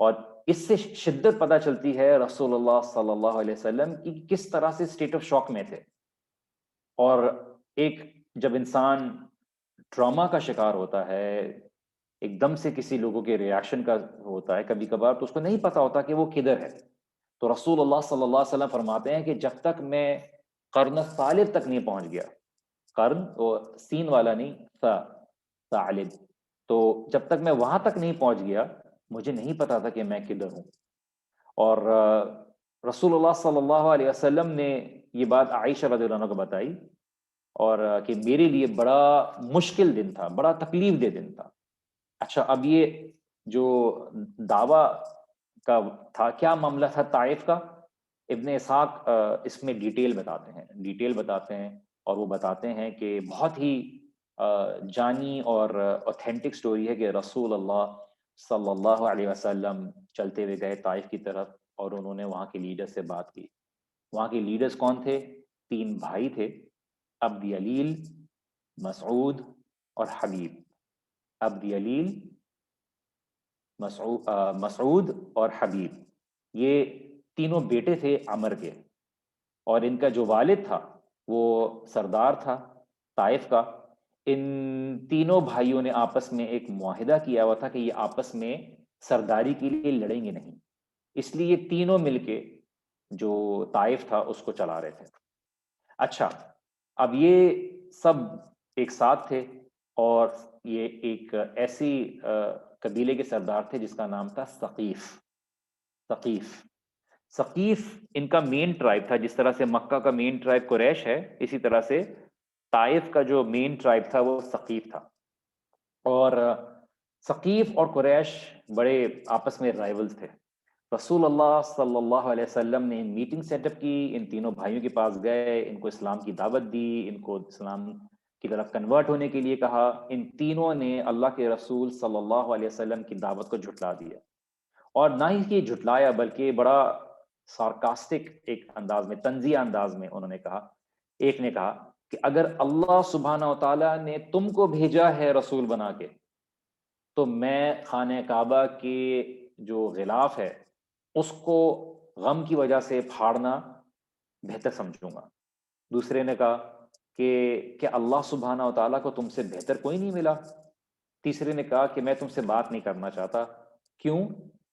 [SPEAKER 2] اور اس سے شدت پتہ چلتی ہے رسول اللہ صلی اللہ علیہ وسلم کی کس طرح سے اسٹیٹ آف شاک میں تھے. اور ایک جب انسان ٹراما کا شکار ہوتا ہے، ایک دم سے کسی لوگوں کے ریاکشن کا ہوتا ہے کبھی کبھار، تو اس کو نہیں پتا ہوتا کہ وہ کدھر ہے. تو رسول اللہ صلی اللہ علیہ وسلم فرماتے ہیں کہ جب تک میں قرن صالب تک نہیں پہنچ گیا، قرن وہ سین والا نہیں، صالب، تو جب تک میں وہاں تک نہیں پہنچ گیا مجھے نہیں پتا تھا کہ میں کدھر ہوں. اور رسول اللہ صلی اللہ علیہ وسلم نے یہ بات عائشہ رضی اللہ عنہ کو بتائی، اور کہ میرے لیے بڑا مشکل دن تھا، بڑا تکلیف دہ دن تھا. اچھا، اب یہ جو دعویٰ کا تھا، کیا معاملہ تھا طائف کا؟ ابن اسحاق اس میں ڈیٹیل بتاتے ہیں، اور وہ بتاتے ہیں کہ بہت ہی جانی اور اوتھینٹک سٹوری ہے کہ رسول اللہ صلی اللہ علیہ وسلم چلتے ہوئے گئے طائف کی طرف، اور انہوں نے وہاں کے لیڈر سے بات کی. وہاں کے لیڈرز کون تھے؟ 3 بھائی تھے، عبد یلیل، مسعود اور حبیب. عبد یلیل، مسعود اور حبیب، یہ تینوں بیٹے تھے عمر کے، اور ان کا جو والد تھا وہ سردار تھا طائف کا. ان تینوں بھائیوں نے آپس میں ایک معاہدہ کیا ہوا تھا کہ یہ آپس میں سرداری کے لیے لڑیں گے نہیں، اس لیے یہ تینوں مل کے جو طائف تھا اس کو چلا رہے تھے. اچھا، اب یہ سب ایک ساتھ تھے، اور یہ ایک ایسی قبیلے کے سردار تھے جس کا نام تھا ثقیف. ثقیف ثقیف ان کا مین ٹرائب تھا. جس طرح سے مکہ کا مین ٹرائب قریش ہے، اسی طرح سے طائف کا جو مین ٹرائب تھا وہ ثقیف تھا. اور ثقیف اور قریش بڑے آپس میں رائولز تھے. رسول اللہ صلی اللہ علیہ وسلم نے میٹنگ سیٹ اپ کی، ان تینوں بھائیوں کے پاس گئے، ان کو اسلام کی دعوت دی، ان کو اسلام کی طرف کنورٹ ہونے کے لیے کہا. ان تینوں نے اللہ کے رسول صلی اللہ علیہ وسلم کی دعوت کو جھٹلا دیا، اور نہ ہی کہ جھٹلایا بلکہ بڑا سارکاسٹک ایک انداز میں، طنزیہ انداز میں انہوں نے کہا. ایک نے کہا کہ اگر اللہ سبحانہ و تعالیٰ نے تم کو بھیجا ہے رسول بنا کے، تو میں خانہ کعبہ کے جو غلاف ہے اس کو غم کی وجہ سے پھاڑنا بہتر سمجھوں گا. دوسرے نے کہا کہ کیا اللہ سبحانہ و تعالیٰ کو تم سے بہتر کوئی نہیں ملا؟ تیسرے نے کہا کہ میں تم سے بات نہیں کرنا چاہتا. کیوں؟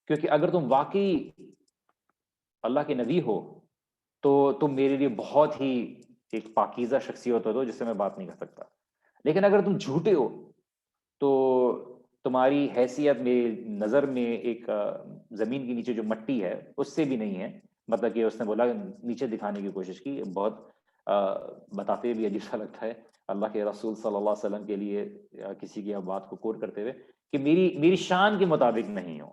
[SPEAKER 2] کیونکہ اگر تم واقعی اللہ کے نبی ہو تو تم میرے لیے بہت ہی ایک پاکیزہ شخصیت ہو جس سے میں بات نہیں کر سکتا. لیکن اگر تم جھوٹے ہو تو تمہاری حیثیت میری نظر میں ایک زمین کے نیچے جو مٹی ہے اس سے بھی نہیں ہے. مطلب کہ اس نے بولا، نیچے دکھانے کی کوشش کی. بہت بتاتے بھی عجیب سا لگتا ہے اللہ کے رسول صلی اللہ علیہ وسلم کے لیے کسی کی بات کو کوٹ کرتے ہوئے کہ میری شان کے مطابق نہیں ہو.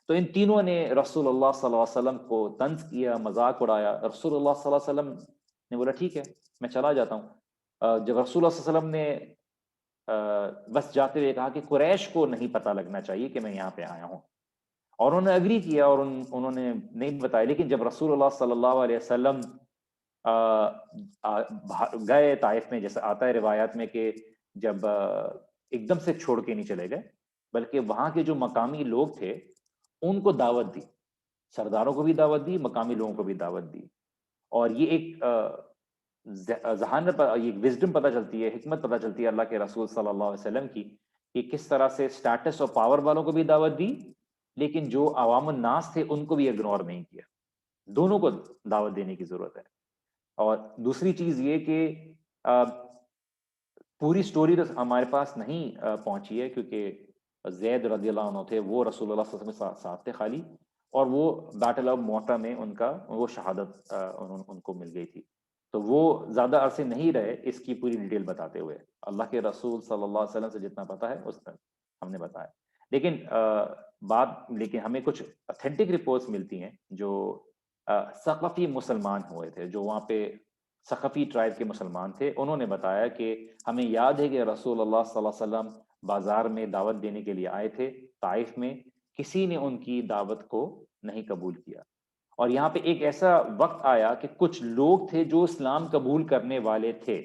[SPEAKER 2] تو ان تینوں نے رسول اللہ صلی اللہ علیہ وسلم کو طنز کیا، مذاق اڑایا. رسول اللہ صلی اللہ علیہ وسلم نے بولا ٹھیک ہے میں چلا جاتا ہوں. جب رسول اللہ صلی اللہ علیہ وسلم نے بس جاتے ہوئے کہا کہ قریش کو نہیں پتہ لگنا چاہیے کہ میں یہاں پہ آیا ہوں، اور انہوں نے اگری کیا اور انہوں نے نہیں بتایا. لیکن جب رسول اللہ صلی اللہ علیہ وسلم گئے طائف میں، جیسے آتا ہے روایات میں کہ جب ایک دم سے چھوڑ کے نہیں چلے گئے بلکہ وہاں کے جو مقامی لوگ تھے ان کو دعوت دی، سرداروں کو بھی دعوت دی، مقامی لوگوں کو بھی دعوت دی. اور یہ ایک ذہانت، یہ وزڈم پتہ چلتی ہے، حکمت پتہ چلتی ہے اللہ کے رسول صلی اللہ علیہ وسلم کی کہ کس طرح سے سٹیٹس اور پاور والوں کو بھی دعوت دی لیکن جو عوام الناس تھے ان کو بھی اگنور نہیں کیا. دونوں کو دعوت دینے کی ضرورت ہے. اور دوسری چیز یہ کہ پوری سٹوری تو ہمارے پاس نہیں پہنچی ہے کیونکہ زید رضی اللہ عنہ تھے، وہ رسول اللہ صلی اللہ علیہ وسلم کے ساتھ تھے خالی، اور وہ بیٹل آف موٹا میں وہ شہادت ان کو مل گئی تھی. تو وہ زیادہ عرصے نہیں رہے اس کی پوری ڈیٹیل بتاتے ہوئے. اللہ کے رسول صلی اللہ علیہ وسلم سے جتنا پتہ ہے اس تک ہم نے بتایا. لیکن ہمیں کچھ اتھینٹک رپورٹس ملتی ہیں جو ثقفی مسلمان ہوئے تھے، جو وہاں پہ ثقفی ٹرائب کے مسلمان تھے. انہوں نے بتایا کہ ہمیں یاد ہے کہ رسول اللہ صلی اللہ علیہ وسلم بازار میں دعوت دینے کے لیے آئے تھے طائف میں، کسی نے ان کی دعوت کو نہیں قبول کیا. اور یہاں پہ ایک ایسا وقت آیا کہ کچھ لوگ تھے جو اسلام قبول کرنے والے تھے،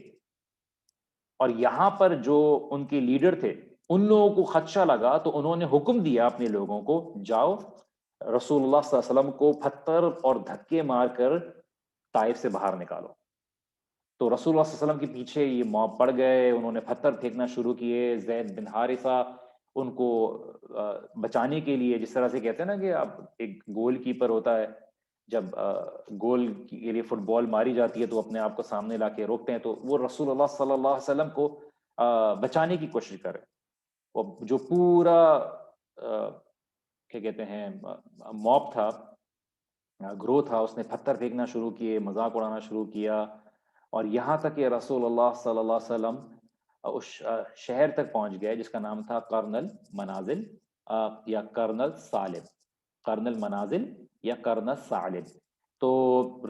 [SPEAKER 2] اور یہاں پر جو ان کے لیڈر تھے ان لوگوں کو خدشہ لگا تو انہوں نے حکم دیا اپنے لوگوں کو، جاؤ رسول اللہ صلی اللہ علیہ وسلم کو پتھر اور دھکے مار کر طائف سے باہر نکالو. تو رسول اللہ صلی اللہ علیہ وسلم کے پیچھے یہ موب پڑ گئے، انہوں نے پتھر پھینکنا شروع کیے. زید بن حارثہ ان کو بچانے کے لیے، جس طرح سے کہتے ہیں نا کہ اب ایک گول کیپر ہوتا ہے، جب گول کے لیے فٹ بال ماری جاتی ہے تو اپنے آپ کو سامنے لا کے روکتے ہیں، تو وہ رسول اللہ صلی اللہ علیہ وسلم کو بچانے کی کوشش کرے. وہ جو پورا کیا کہتے ہیں موب تھا، گروہ تھا، اس نے پتھر پھینکنا شروع کیے، مذاق اڑانا شروع کیا. اور یہاں تک کہ رسول اللہ صلی اللہ علیہ وسلم اس شہر تک پہنچ گئے جس کا نام تھا کرنل منازل یا کرنل سالم. کرنل منازل یا کرنل سالم. تو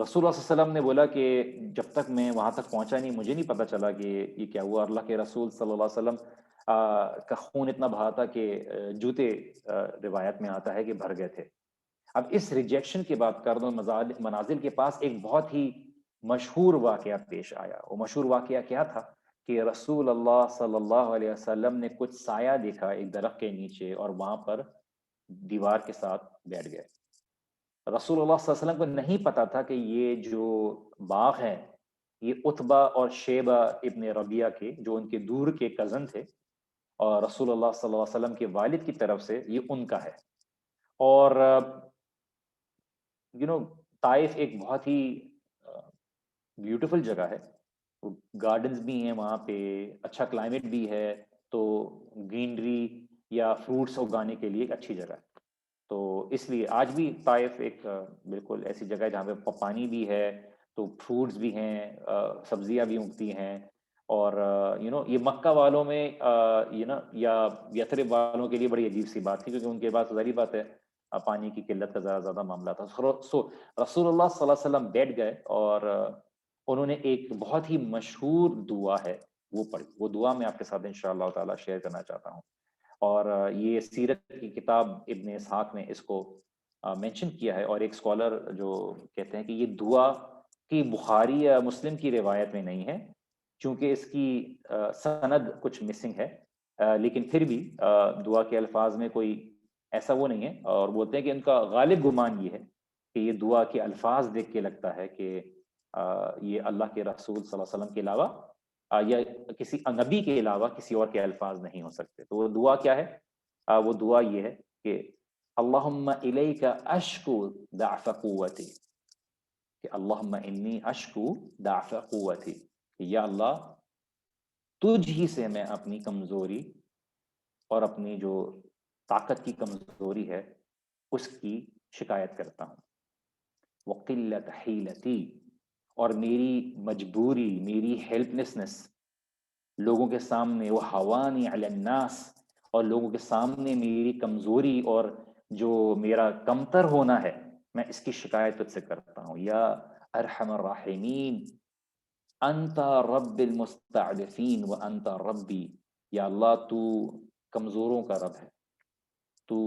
[SPEAKER 2] رسول اللہ صلی اللہ علیہ وسلم نے بولا کہ جب تک میں وہاں تک پہنچا نہیں مجھے نہیں پتا چلا کہ یہ کیا ہوا. اللہ کے رسول صلی اللہ علیہ وسلم کا خون اتنا بہا تھا کہ جوتے روایت میں آتا ہے کہ بھر گئے تھے. اب اس ریجیکشن کے بعد کرنل منازل کے پاس ایک بہت ہی مشہور واقعہ پیش آیا. وہ مشہور واقعہ کیا تھا کہ رسول اللہ صلی اللہ علیہ وسلم نے کچھ سایہ دیکھا ایک درخت کے نیچے اور وہاں پر دیوار کے ساتھ بیٹھ گئے. رسول اللہ صلی اللہ علیہ وسلم کو نہیں پتا تھا کہ یہ جو باغ ہے یہ عتبہ اور شیبہ ابن ربیعہ کے، جو ان کے دور کے کزن تھے، اور رسول اللہ صلی اللہ علیہ وسلم کے والد کی طرف سے یہ ان کا ہے. اور طائف ایک بہت ہی بیوٹیفل جگہ ہے، گارڈنز بھی ہیں وہاں پہ، اچھا کلائمیٹ بھی ہے. تو گرینری یا فروٹس اگانے کے لیے ایک اچھی جگہ ہے. تو اس لیے آج بھی طائف ایک بالکل ایسی جگہ ہے جہاں پہ پانی بھی ہے، تو فروٹس بھی ہیں، سبزیاں بھی اگتی ہیں. اور یہ مکہ والوں میں یا یثرب والوں کے لیے بڑی عجیب سی بات تھی، کیونکہ ان کے پاس ظاہری بات ہے پانی کی قلت کا زیادہ معاملہ تھا. سو رسول اللہ صلی اللہ علیہ وسلم بیٹھ گئے اور انہوں نے ایک بہت ہی مشہور دعا ہے وہ پڑھی. وہ دعا میں آپ کے ساتھ انشاءاللہ تعالی شیئر کرنا چاہتا ہوں. اور یہ سیرت کی کتاب ابن اسحاق نے اس کو مینشن کیا ہے، اور ایک اسکالر جو کہتے ہیں کہ یہ دعا کی بخاری یا مسلم کی روایت میں نہیں ہے، چونکہ اس کی سند کچھ مسنگ ہے، لیکن پھر بھی دعا کے الفاظ میں کوئی ایسا وہ نہیں ہے. اور بولتے ہیں کہ ان کا غالب گمان یہ ہے کہ یہ دعا کے الفاظ دیکھ کے لگتا ہے کہ یہ اللہ کے رسول صلی اللہ علیہ وسلم کے علاوہ یا کسی نبی کے علاوہ کسی اور کے الفاظ نہیں ہو سکتے. تو وہ دعا کیا ہے؟ وہ دعا یہ ہے کہ اللہم الیک اشکو ضعف قوتی، کہ اللہم انی اشکو ضعف قوتی، کہ یا اللہ تجھ ہی سے میں اپنی کمزوری اور اپنی جو طاقت کی کمزوری ہے اس کی شکایت کرتا ہوں. وقلت حیلتی، اور میری مجبوری، میری ہیلپلیسنس لوگوں کے سامنے، وہ حوانی علی الناس، اور لوگوں کے سامنے میری کمزوری اور جو میرا کمتر ہونا ہے میں اس کی شکایت تجھ سے کرتا ہوں. یا ارحم الراحمین انت رب المستعدفین و انت ربی، یا اللہ تو کمزوروں کا رب ہے، تو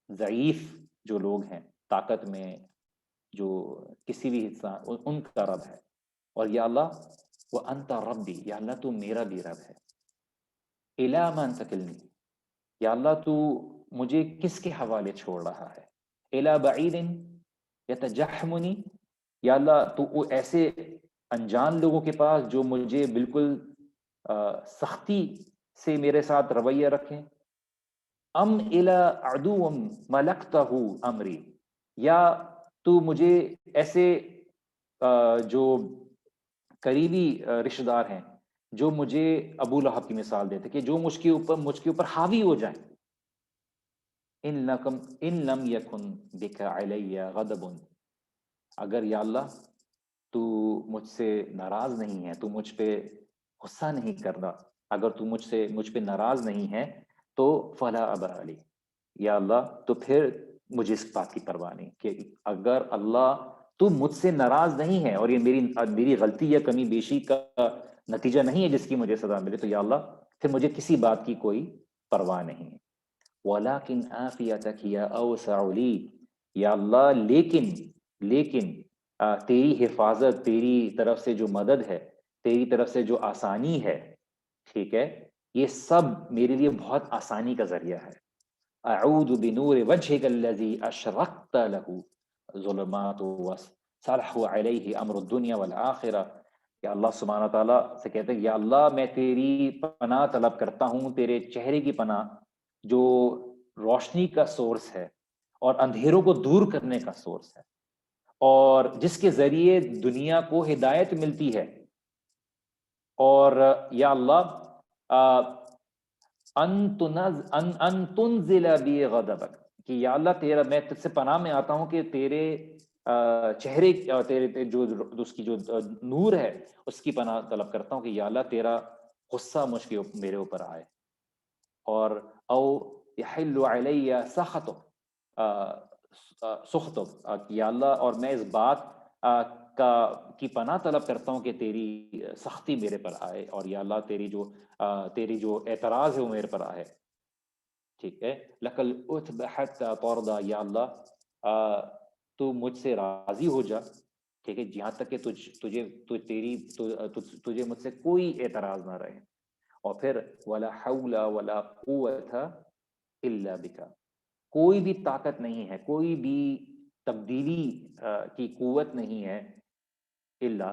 [SPEAKER 2] ضعیف جو لوگ ہیں طاقت میں جو کسی بھی حصہ ان کا رب ہے، اور یا اللہ وہ انت ربی، یا اللہ تو میرا بھی رب ہے. الی من تکلنی، یا اللہ تو مجھے کس کے حوالے چھوڑ رہا ہے. الی بعید یتجحمنی، یا اللہ تو ایسے انجان لوگوں کے پاس جو مجھے بالکل سختی سے میرے ساتھ رویہ رکھیں. ام الی عدو ملکتہ امری، یا تو مجھے ایسے جو قریبی رشتہ دار ہیں جو مجھے ابو لہب کی مثال دیتے کہ جو مجھ کے اوپر حاوی ہو جائیں. ان لم یکن بک علی غضب، اگر یا اللہ تو مجھ سے ناراض نہیں ہے، تو مجھ پہ غصہ نہیں کرنا، اگر تو مجھ پہ ناراض نہیں ہے تو فلا ابا علی، یا اللہ تو پھر مجھے اس بات کی پرواہ نہیں کہ اگر اللہ تو مجھ سے ناراض نہیں ہے اور یہ میری غلطی یا کمی بیشی کا نتیجہ نہیں ہے جس کی مجھے سزا ملے، تو یا اللہ پھر مجھے کسی بات کی کوئی پرواہ نہیں ہے. وَلَكِنْ آفِيَتَكِ يَا أَوْسَعُ لِي، یا اللہ لیکن تیری حفاظت، تیری طرف سے جو مدد ہے، تیری طرف سے جو آسانی ہے، ٹھیک ہے، یہ سب میرے لیے بہت آسانی کا ذریعہ ہے. اعوذ بنور وجهك الذي اشرقت له ظلمات وصلح عليه امر الدنيا والآخرة. کہ اللہ سبحانہ تعالیٰ سے کہتے ہیں یا اللہ میں تیری پناہ طلب کرتا ہوں، تیرے چہرے کی پناہ جو روشنی کا سورس ہے اور اندھیروں کو دور کرنے کا سورس ہے، اور جس کے ذریعے دنیا کو ہدایت ملتی ہے. اور یا اللہ ان تنزل بی غضبک، کہ یا اللہ تیرا میں تجھ سے پناہ میں آتا ہوں کہ تیرے چہرے تیرے جو اس کی جو نور ہے اس کی پناہ طلب کرتا ہوں کہ یا اللہ تیرا غصہ میرے اوپر آئے. اور او یحل علی سخطک، یا اللہ اور میں اس بات کی پناہ طلب کرتا ہوں کہ تیری سختی میرے پر آئے، اور یا اللہ تیری جو اعتراض ہے وہ میرے پر آئے. ٹھیک ہے. لکل اتب حتی ترضی، یا اللہ تو مجھ سے راضی ہو جا، ٹھیک ہے، جہاں تک کہ تجھے مجھ سے کوئی اعتراض نہ رہے. اور پھر ولا حول ولا قوت الا بک، کوئی بھی طاقت نہیں ہے، کوئی بھی تبدیلی کی قوت نہیں ہے الا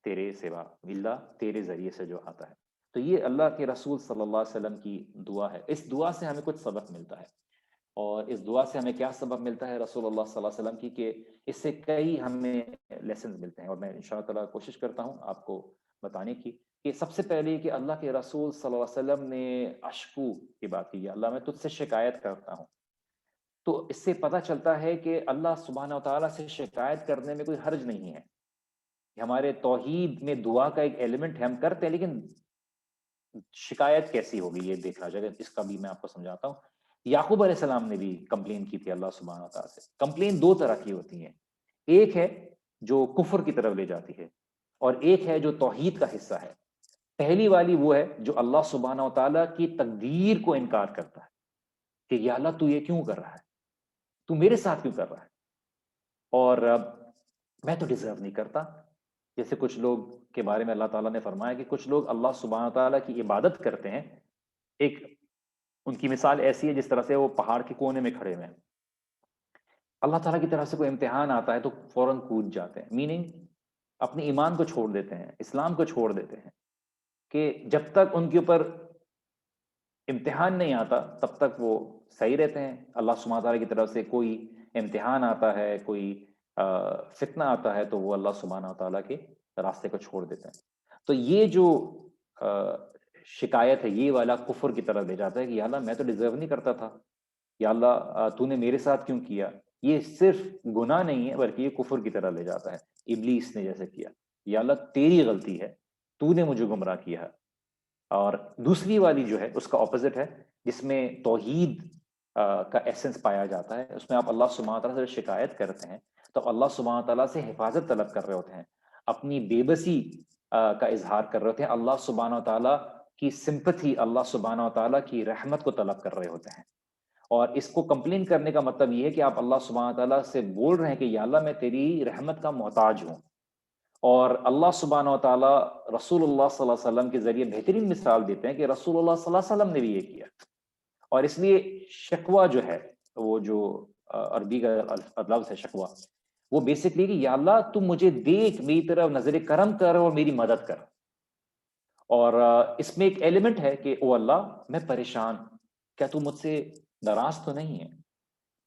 [SPEAKER 2] تیرے سوا، الا تیرے ذریعے سے جو آتا ہے. تو یہ اللہ کے رسول صلی اللہ علیہ وسلم کی دعا ہے. اس دعا سے ہمیں کچھ سبق ملتا ہے، اور اس دعا سے ہمیں کیا سبق ملتا ہے رسول اللہ صلی اللہ علیہ وسلم کی، کہ اس سے کئی ہمیں لیسنز ملتے ہیں، اور میں انشاءاللہ تعالیٰ کوشش کرتا ہوں آپ کو بتانے کی. کہ سب سے پہلے کہ اللہ کے رسول صلی اللہ علیہ وسلم نے اشکو کی بات کی، اللہ میں تجھ سے شکایت کرتا ہوں. تو اس سے پتہ چلتا ہے کہ اللہ سبحانہ و تعالیٰ سے شکایت کرنے میں کوئی حرج نہیں ہے. ہمارے توحید میں دعا کا ایک ایلیمنٹ ہے، ہم کرتے ہیں، لیکن شکایت کیسی ہوگی یہ دیکھنا چاہیے. اس کا بھی میں آپ کو سمجھاتا ہوں. یعقوب علیہ السلام نے بھی کمپلین کی تھی اللہ سبحانہ تعالیٰ سے. کمپلین دو طرح کی ہوتی ہیں، ایک ہے جو کفر کی طرف لے جاتی ہے، اور ایک ہے جو توحید کا حصہ ہے. پہلی والی وہ ہے جو اللہ سبحانہ و تعالیٰ کی تقدیر کو انکار کرتا ہے کہ یا اللہ تو یہ کیوں کر رہا ہے، تو میرے ساتھ کیوں کر رہا ہے، اور میں تو ڈیزرو نہیں کرتا. جیسے کچھ لوگ کے بارے میں اللہ تعالیٰ نے فرمایا کہ کچھ لوگ اللہ سبحانہ تعالیٰ کی عبادت کرتے ہیں. ایک ان کی مثال ایسی ہے جس طرح سے وہ پہاڑ کے کونے میں کھڑے ہوئے ہیں، اللہ تعالیٰ کی طرف سے کوئی امتحان آتا ہے تو فوراً کود جاتے ہیں، میننگ اپنے ایمان کو چھوڑ دیتے ہیں، اسلام کو چھوڑ دیتے ہیں، کہ جب تک ان کے اوپر امتحان نہیں آتا تب تک وہ صحیح رہتے ہیں. اللہ سبحانہ تعالیٰ کی طرف سے کوئی امتحان آتا ہے، کوئی فتنہ آتا ہے، تو وہ اللہ سبحانہ تعالیٰ کے راستے کو چھوڑ دیتے ہیں. تو یہ جو شکایت ہے یہ والا کفر کی طرف لے جاتا ہے کہ یا اللہ میں تو ڈیزرو نہیں کرتا تھا، یا اللہ تو نے میرے ساتھ کیوں کیا. یہ صرف گناہ نہیں ہے بلکہ یہ کفر کی طرح لے جاتا ہے. ابلیس نے جیسے کیا، یا اللہ تیری غلطی ہے، تو نے مجھے گمراہ کیا ہے. اور دوسری والی جو ہے اس کا اپوزٹ ہے، جس میں توحید کا ایسنس پایا جاتا ہے. اس میں آپ اللہ سبحانہ تعالیٰ سے شکایت کرتے ہیں تو اللہ سبحانہ تعالیٰ سے حفاظت طلب کر رہے ہوتے ہیں، اپنی بے بسی کا اظہار کر رہے ہوتے ہیں، اللہ سبحانہ تعالیٰ کی سمپتھی، اللہ سبحانہ تعالیٰ کی رحمت کو طلب کر رہے ہوتے ہیں. اور اس کو کمپلین کرنے کا مطلب یہ ہے کہ آپ اللہ سبحانہ تعالیٰ سے بول رہے ہیں کہ یا اللہ میں تیری رحمت کا محتاج ہوں. اور اللہ سبحانہ و تعالیٰ رسول اللہ صلی اللہ علیہ وسلم کے ذریعے بہترین مثال دیتے ہیں کہ رسول اللہ صلی اللہ علیہ وسلم نے بھی یہ کیا. اور اس لیے شکوہ جو ہے، وہ جو عربی کا لفظ ہے شکوہ، وہ بیسکلی کہ یا اللہ تم مجھے دیکھ، میری طرف نظر کرم کر اور میری مدد کر. اور اس میں ایک ایلیمنٹ ہے کہ او اللہ میں پریشان، کیا تو مجھ سے ناراض تو نہیں ہے.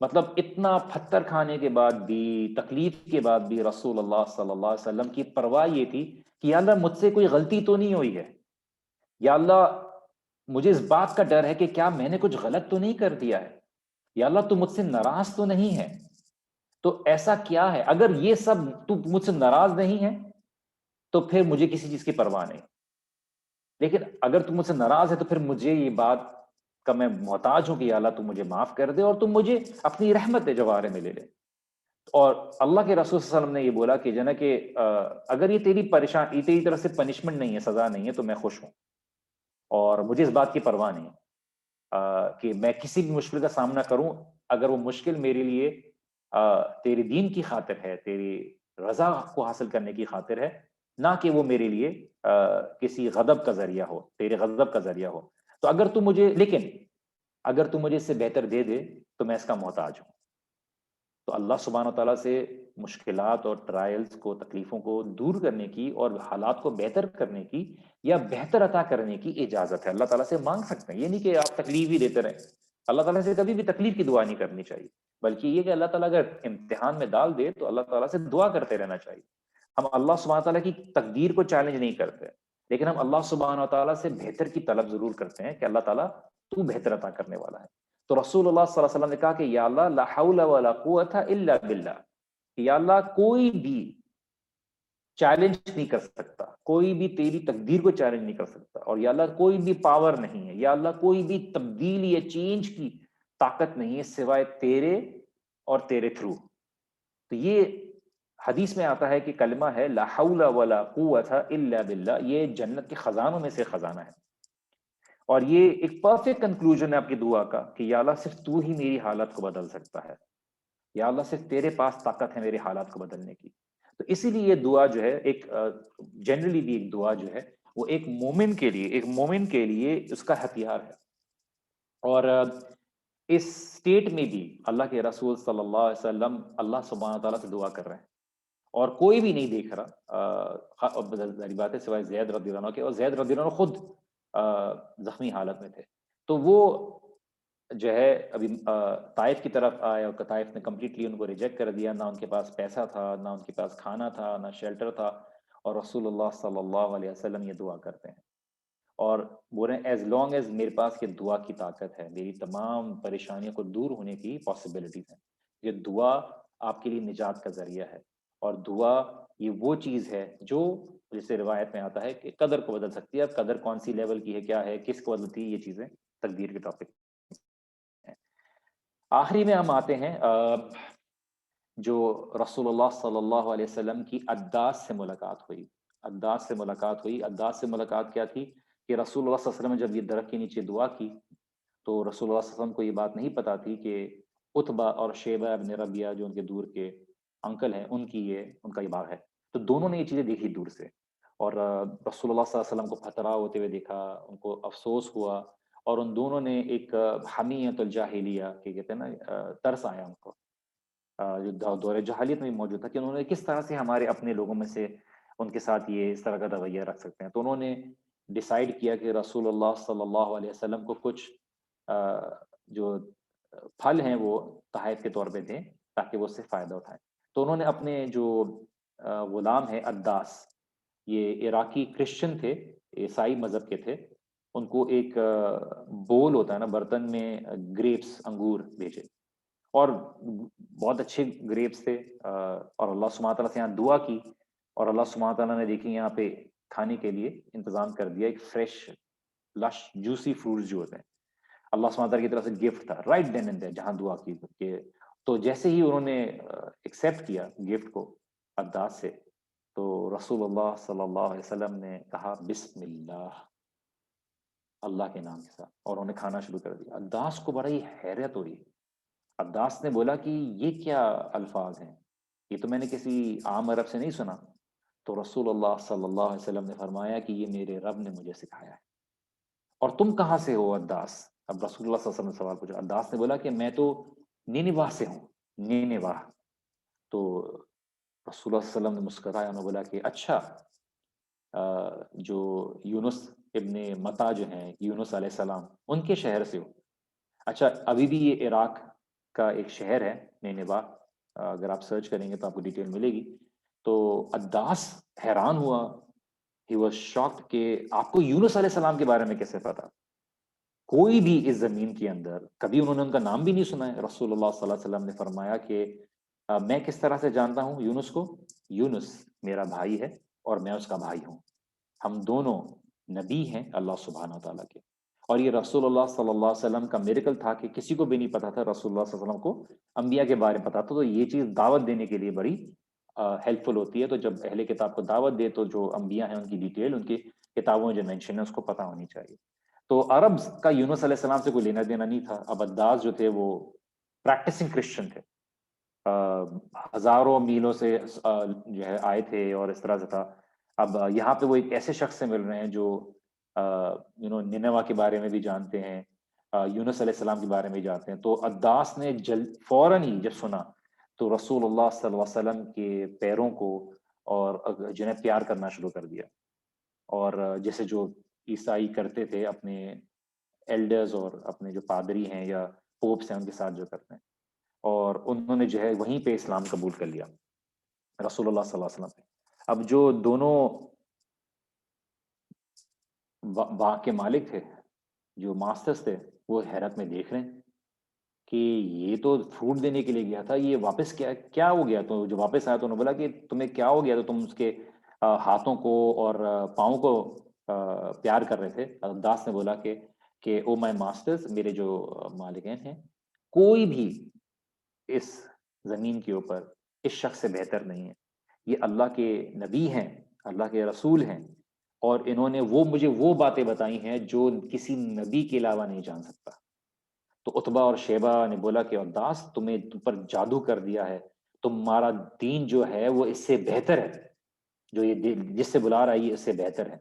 [SPEAKER 2] مطلب اتنا پتھر کھانے کے بعد بھی، تکلیف کے بعد بھی رسول اللہ صلی اللہ علیہ وسلم کی پرواہ یہ تھی کہ یا اللہ مجھ سے کوئی غلطی تو نہیں ہوئی ہے، یا اللہ مجھے اس بات کا ڈر ہے کہ کیا میں نے کچھ غلط تو نہیں کر دیا ہے، یا اللہ تو مجھ سے ناراض تو نہیں ہے. تو ایسا کیا ہے، اگر یہ سب تو مجھ سے ناراض نہیں ہے تو پھر مجھے کسی چیز کی پرواہ نہیں، لیکن اگر تم مجھ سے ناراض ہے تو پھر مجھے یہ بات کا میں محتاج ہوں کہ یا اللہ تم مجھے معاف کر دے اور تم مجھے اپنی رحمت جوارے میں لے لے. اور اللہ کے رسول صلی اللہ علیہ وسلم نے یہ بولا کہ جنا کہ اگر یہ تیری یہ تیری طرف سے پنشمنٹ نہیں ہے، سزا نہیں ہے، تو میں خوش ہوں اور مجھے اس بات کی پرواہ نہیں کہ میں کسی بھی مشکل کا سامنا کروں اگر وہ مشکل میرے لیے تیری دین کی خاطر ہے، تیری رضا کو حاصل کرنے کی خاطر ہے، نہ کہ وہ میرے لیے کسی غضب کا ذریعہ ہو، تیرے غضب کا ذریعہ ہو. تو اگر تو مجھے، لیکن اگر تو مجھے اس سے بہتر دے دے تو میں اس کا محتاج ہوں. تو اللہ سبحانہ تعالیٰ سے مشکلات اور ٹرائلز کو، تکلیفوں کو دور کرنے کی اور حالات کو بہتر کرنے کی یا بہتر عطا کرنے کی اجازت ہے. اللہ تعالیٰ سے مانگ سکتے ہیں، یہ نہیں کہ آپ تکلیف ہی دیتے رہیں. اللہ تعالیٰ سے کبھی بھی تکلیف کی دعا نہیں کرنی چاہیے، بلکہ یہ کہ اللہ تعالیٰ اگر امتحان میں ڈال دے تو اللہ تعالیٰ سے دعا کرتے رہنا چاہیے. ہم اللہ سبحانہ تعالیٰ کی تقدیر کو چیلنج نہیں کرتے، لیکن ہم اللہ سبحانہ تعالیٰ سے بہتر کی طلب ضرور کرتے ہیں کہ اللہ تعالیٰ تو بہتر عطا کرنے والا ہے. تو رسول اللہ صلی اللہ علیہ وسلم نے کہا کہ یا اللہ لا حول ولا قوت الا باللہ، یا اللہ کوئی بھی چیلنج نہیں کر سکتا، کوئی بھی تیری تقدیر کو چیلنج نہیں کر سکتا، اور یا اللہ کوئی بھی پاور نہیں ہے، یا اللہ کوئی بھی تبدیلی یا چینج کی طاقت نہیں ہے سوائے تیرے اور تیرے تھرو. تو یہ حدیث میں آتا ہے کہ کلمہ ہے لا حول ولا قوت الا باللہ، یہ جنت کے خزانوں میں سے خزانہ ہے. اور یہ ایک پرفیکٹ کنکلوژن ہے آپ کی دعا کا کہ یا اللہ صرف تو ہی میری حالت کو بدل سکتا ہے، یا اللہ صرف تیرے پاس طاقت ہے میری حالات کو بدلنے کی. تو اسی لیے یہ دعا جو ہے ایک جنرلی بھی ایک دعا جو ہے وہ ایک مومن کے لیے اس کا ہتھیار ہے. اور اس سٹیٹ میں بھی اللہ کے رسول صلی اللہ علیہ وسلم اللہ سبحانہ تعالیٰ سے دعا کر رہے ہیں اور کوئی بھی نہیں دیکھ رہا، ظاہری بات ہے سوائے زید رضی اللہ عنہ کے، اور زید رضی اللہ عنہ خود زخمی حالت میں تھے. تو وہ جو ہے ابھی طائف کی طرف آئے اور طائف نے کمپلیٹلی ان کو ریجیکٹ کر دیا، نہ ان کے پاس پیسہ تھا، نہ ان کے پاس کھانا تھا، نہ شیلٹر تھا. اور رسول اللہ صلی اللہ علیہ وسلم یہ دعا کرتے ہیں اور بول رہے ہیں ایز لانگ ایز میرے پاس یہ دعا کی طاقت ہے، میری تمام پریشانیوں کو دور ہونے کی پاسبلٹیز ہیں. یہ دعا آپ کے لیے نجات کا ذریعہ ہے، اور دعا یہ وہ چیز ہے جو جیسے روایت میں آتا ہے کہ قدر کو بدل سکتی ہے. اب قدر کون سی لیول کی ہے، کیا ہے، کس کو بدلتی ہے، یہ چیزیں تقدیر کے ٹاپک ہیں. آخری میں ہم آتے ہیں جو رسول اللہ صلی اللہ علیہ وسلم کی عداس سے ملاقات ہوئی. عداس سے ملاقات ہوئی. عداس سے ملاقات کیا تھی کہ رسول اللہ صلی اللہ علیہ وسلم نے جب یہ درخت کے نیچے دعا کی تو رسول اللہ صلی اللہ علیہ وسلم کو یہ بات نہیں پتا تھی کہ عتبہ اور شیبہ ابن ربیعہ جو ان کے دور کے انکل ہیں ان کا یہ باغ ہے. تو دونوں نے یہ چیزیں دیکھی دور سے، اور رسول اللہ صلی اللہ علیہ وسلم کو خطرہ ہوتے ہوئے دیکھا، ان کو افسوس ہوا، اور ان دونوں نے ایک حمیت الجاہلیہ کہ کہتے ہیں نا ترس آیا ان کو جو دور جہالیت میں موجود تھا کہ انہوں نے کس طرح سے ہمارے اپنے لوگوں میں سے ان کے ساتھ یہ اس طرح کا رویہ رکھ سکتے ہیں. تو انہوں نے ڈیسائیڈ کیا کہ رسول اللہ صلی اللہ علیہ وسلم کو کچھ جو پھل ہیں وہ تحائف کے طور پہ دیں تاکہ وہ اس سے فائدہ اٹھائیں. تو انہوں نے اپنے جو غلام ہیں عداس، یہ عراقی کرسچن تھے، عیسائی مذہب کے تھے، ان کو ایک بول ہوتا ہے نا برتن میں گریپس انگور بھیجے، اور بہت اچھے گریپس تھے، اور اللہ سبحانہ تعالیٰ سے یہاں دعا کی اور اللہ سبحانہ تعالیٰ نے دیکھی یہاں پہ کھانے کے لیے انتظام کر دیا، ایک فریش لش جوسی فروٹس جو ہوتے ہیں اللہ سبحانہ تعالیٰ کی طرف سے گفٹ تھا رائٹ دین اینڈ دیر جہاں دعا کی کہ تو جیسے ہی انہوں نے ایکسیپٹ کیا گفٹ کو عداس سے تو رسول اللہ صلی اللہ علیہ وسلم نے کہا بسم اللہ، اللہ کے نام کے ساتھ، اور انہوں نے کھانا شروع کر دیا. عداس کو بڑا ہی حیرت ہوئی. عداس نے بولا کہ یہ کیا الفاظ ہیں، یہ تو میں نے کسی عام عرب سے نہیں سنا. تو رسول اللہ صلی اللہ علیہ وسلم نے فرمایا کہ یہ میرے رب نے مجھے سکھایا ہے. اور تم کہاں سے ہو عداس؟ اب رسول اللہ صلی اللہ علیہ وسلم نے سوال پوچھا. عداس نے بولا کہ میں تو نینوا سے ہوں. نینوا. تو رسول اللہ صلی اللہ علیہ وسلم نے مسکرایا، انہوں نے بولا کہ اچھا جو یونس ابن متا جو ہیں، یونس علیہ السلام، ان کے شہر سے ہو. اچھا ابھی بھی یہ عراق کا ایک شہر ہے نینوا، اگر آپ سرچ کریں گے تو آپ کو ڈیٹیل ملے گی. تو عداس حیران ہوا، ہی واز شاکڈ کہ آپ کو یونس علیہ السلام کے بارے میں کیسے پتا؟ کوئی بھی اس زمین کے اندر کبھی انہوں نے ان کا نام بھی نہیں سنا ہے. رسول اللہ صلی اللہ علیہ وسلم نے فرمایا کہ میں کس طرح سے جانتا ہوں یونس کو؟ یونس میرا بھائی ہے اور میں اس کا بھائی ہوں، ہم دونوں نبی ہیں اللہ سبحانہ تعالیٰ کے. اور یہ رسول اللہ صلی اللہ علیہ وسلم کا میریکل تھا کہ کسی کو بھی نہیں پتا تھا رسول اللہ صلی اللہ علیہ وسلم کو انبیاء کے بارے میں پتا تھا. تو یہ چیز دعوت دینے کے لیے بڑی ہیلپ فل ہوتی ہے. تو جب اہل کتاب کو دعوت دے تو جو انبیاء ہیں ان کی ڈیٹیل ان کی کتابوں میں جو مینشن ہے اس کو پتہ ہونی چاہیے. تو عرب کا یونس علیہ السلام سے کوئی لینا دینا نہیں تھا. اب عداس جو تھے وہ پریکٹسنگ کرسچن تھے، ہزاروں میلوں سے جو ہے آئے تھے اور اس طرح سے تھا. اب یہاں پہ وہ ایک ایسے شخص سے مل رہے ہیں جو نینوا کے بارے میں بھی جانتے ہیں، یونس علیہ السلام کے بارے میں بھی جانتے ہیں. تو عداس نے فوراً ہی جب سنا تو رسول اللہ صلی اللہ علیہ وسلم کے پیروں کو اور جنہیں پیار کرنا شروع کر دیا. اور جیسے جو عیسائی کرتے تھے اپنے ایلڈرز اور اپنے جو پادری ہیں یا پوپس ہیں ان کے ساتھ جو کرتے ہیں، اور انہوں نے جو ہے وہیں پہ اسلام قبول کر لیا رسول اللہ صلی اللہ علیہ وسلم پہ. اب جو دونوں باغ کے مالک تھے، جو ماسٹرز تھے، وہ حیرت میں دیکھ رہے ہیں کہ یہ تو فروٹ دینے کے لیے گیا تھا، یہ واپس کیا ہو گیا؟ تو جو واپس آیا تو انہوں نے بولا کہ تمہیں کیا ہو گیا؟ تو تم اس کے ہاتھوں کو اور پاؤں کو پیار کر رہے تھے. عداس نے بولا کہ او مائی ماسٹرز، میرے جو مالکین ہیں، کوئی بھی اس زمین کے اوپر اس شخص سے بہتر نہیں ہے. یہ اللہ کے نبی ہیں، اللہ کے رسول ہیں، اور انہوں نے مجھے وہ باتیں بتائی ہیں جو کسی نبی کے علاوہ نہیں جان سکتا. تو عتبہ اور شیبہ نے بولا کہ عداس تمہیں تم پر جادو کر دیا ہے، تمہارا دین جو ہے وہ اس سے بہتر ہے، جو یہ جس سے بلا رہا ہے یہ اس سے بہتر ہے.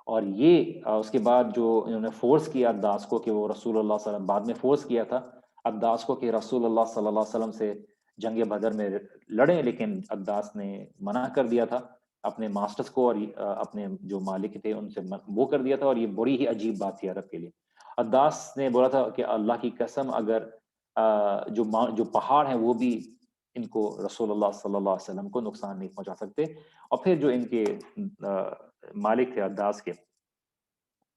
[SPEAKER 2] اور یہ اس کے بعد جو انہوں نے فورس کیا عداس کو کہ وہ رسول اللہ صلی اللہ علیہ وسلم، بعد میں فورس کیا تھا عداس کو کہ رسول اللہ صلی اللہ علیہ وسلم سے جنگ بدر میں لڑیں، لیکن عداس نے منع کر دیا تھا اپنے ماسٹرز کو، اور اپنے جو مالک تھے ان سے وہ کر دیا تھا. اور یہ بڑی ہی عجیب بات تھی عرب کے لیے. عداس نے بولا تھا کہ اللہ کی قسم اگر جو پہاڑ ہیں وہ بھی ان کو رسول اللہ صلی اللہ علیہ وسلم کو نقصان نہیں پہنچا سکتے. اور پھر جو ان کے مالک تھے عداس کے